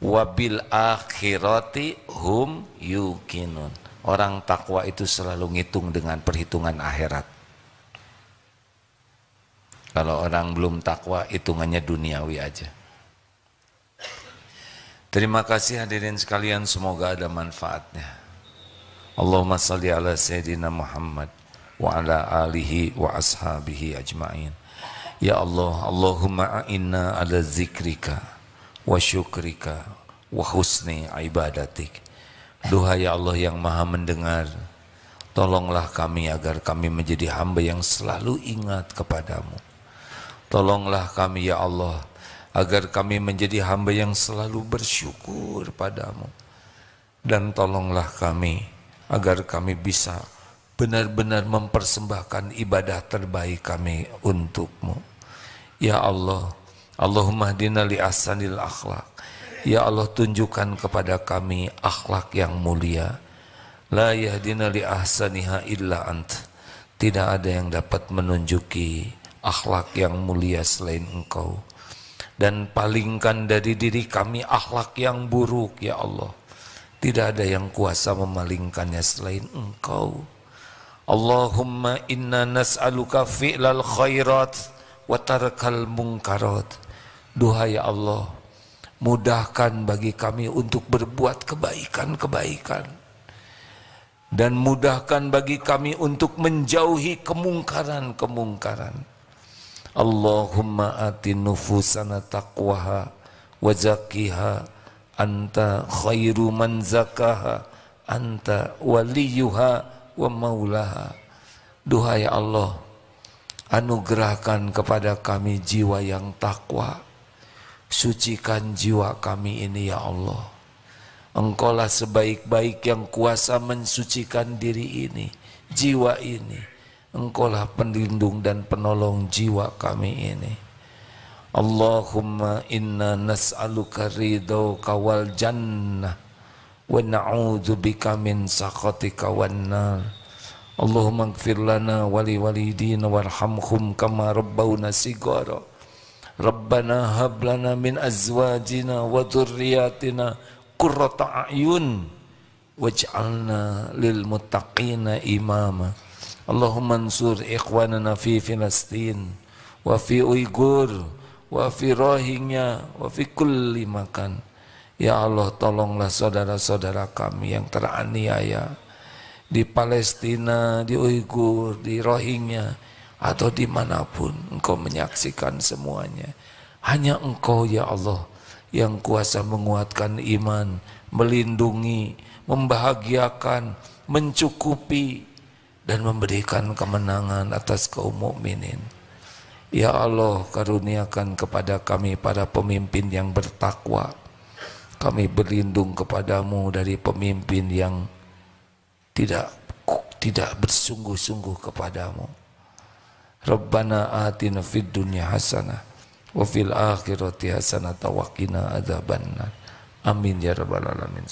A: Wabil akhirati hum yuqinun. Orang takwa itu selalu ngitung dengan perhitungan akhirat. Kalau orang belum takwa, hitungannya duniawi aja. Terima kasih hadirin sekalian, semoga ada manfaatnya. Allahumma salli ala Sayyidina Muhammad wa ala alihi wa ashabihi ajma'in. Ya Allah, Allahumma a'inna ala zikrika wa syukrika wa husni ibadatik. Duhai Allah yang maha mendengar, tolonglah kami agar kami menjadi hamba yang selalu ingat kepadamu. Tolonglah kami ya Allah agar kami menjadi hamba yang selalu bersyukur padamu. Dan tolonglah kami agar kami bisa benar-benar mempersembahkan ibadah terbaik kami untukmu. Ya Allah, Allahumma hdina li ahsanil akhlak. Ya Allah, tunjukkan kepada kami akhlak yang mulia. La yahdina li ahsaniha illa ant. Tidak ada yang dapat menunjuki akhlak yang mulia selain Engkau. Dan palingkan dari diri kami akhlak yang buruk ya Allah. Tidak ada yang kuasa memalingkannya selain Engkau. Allahumma inna nas'aluka fi'lal khairat wa tarkal munkarat. Duhai Allah, mudahkan bagi kami untuk berbuat kebaikan-kebaikan, dan mudahkan bagi kami untuk menjauhi kemungkaran-kemungkaran. Allahumma ati nufusana taqwaha wa zakkiha anta khairu man zakaha anta waliyuha wa maulaha. Duhai Allah, anugerahkan kepada kami jiwa yang takwa. Sucikan jiwa kami ini ya Allah. Engkaulah sebaik-baik yang kuasa mensucikan diri ini, jiwa ini. Engkaulah pelindung dan penolong jiwa kami ini. Allahumma inna nas'aluka ridhaka wal jannah wa na'udzubika min sakhatika wan nar. Allahumma ighfir lana wa li walidina warhamhum kama rabbawna shighara. Rabbana hab lana min azwajina wa dhurriyyatina qurrata a'yun waj'alna lil muttaqina imama. Allahumma ansur ikhwanana fi Filistin wa fi Uyghur wa fi Rohingya wa fi kulli makan. Ya Allah, tolonglah saudara-saudara kami yang teraniaya di Palestina, di Uyghur, di Rohingya, atau dimanapun. Engkau menyaksikan semuanya. Hanya Engkau ya Allah yang kuasa menguatkan iman, melindungi, membahagiakan, mencukupi, dan memberikan kemenangan atas kaum mukminin. Ya Allah, karuniakan kepada kami para pemimpin yang bertakwa. Kami berlindung kepadamu dari pemimpin yang tidak bersungguh-sungguh kepadamu. Rabbana atina fid dunya hasanah wa fil akhirati hasanah wa qina adzabannar. Amin ya rabbal alamin.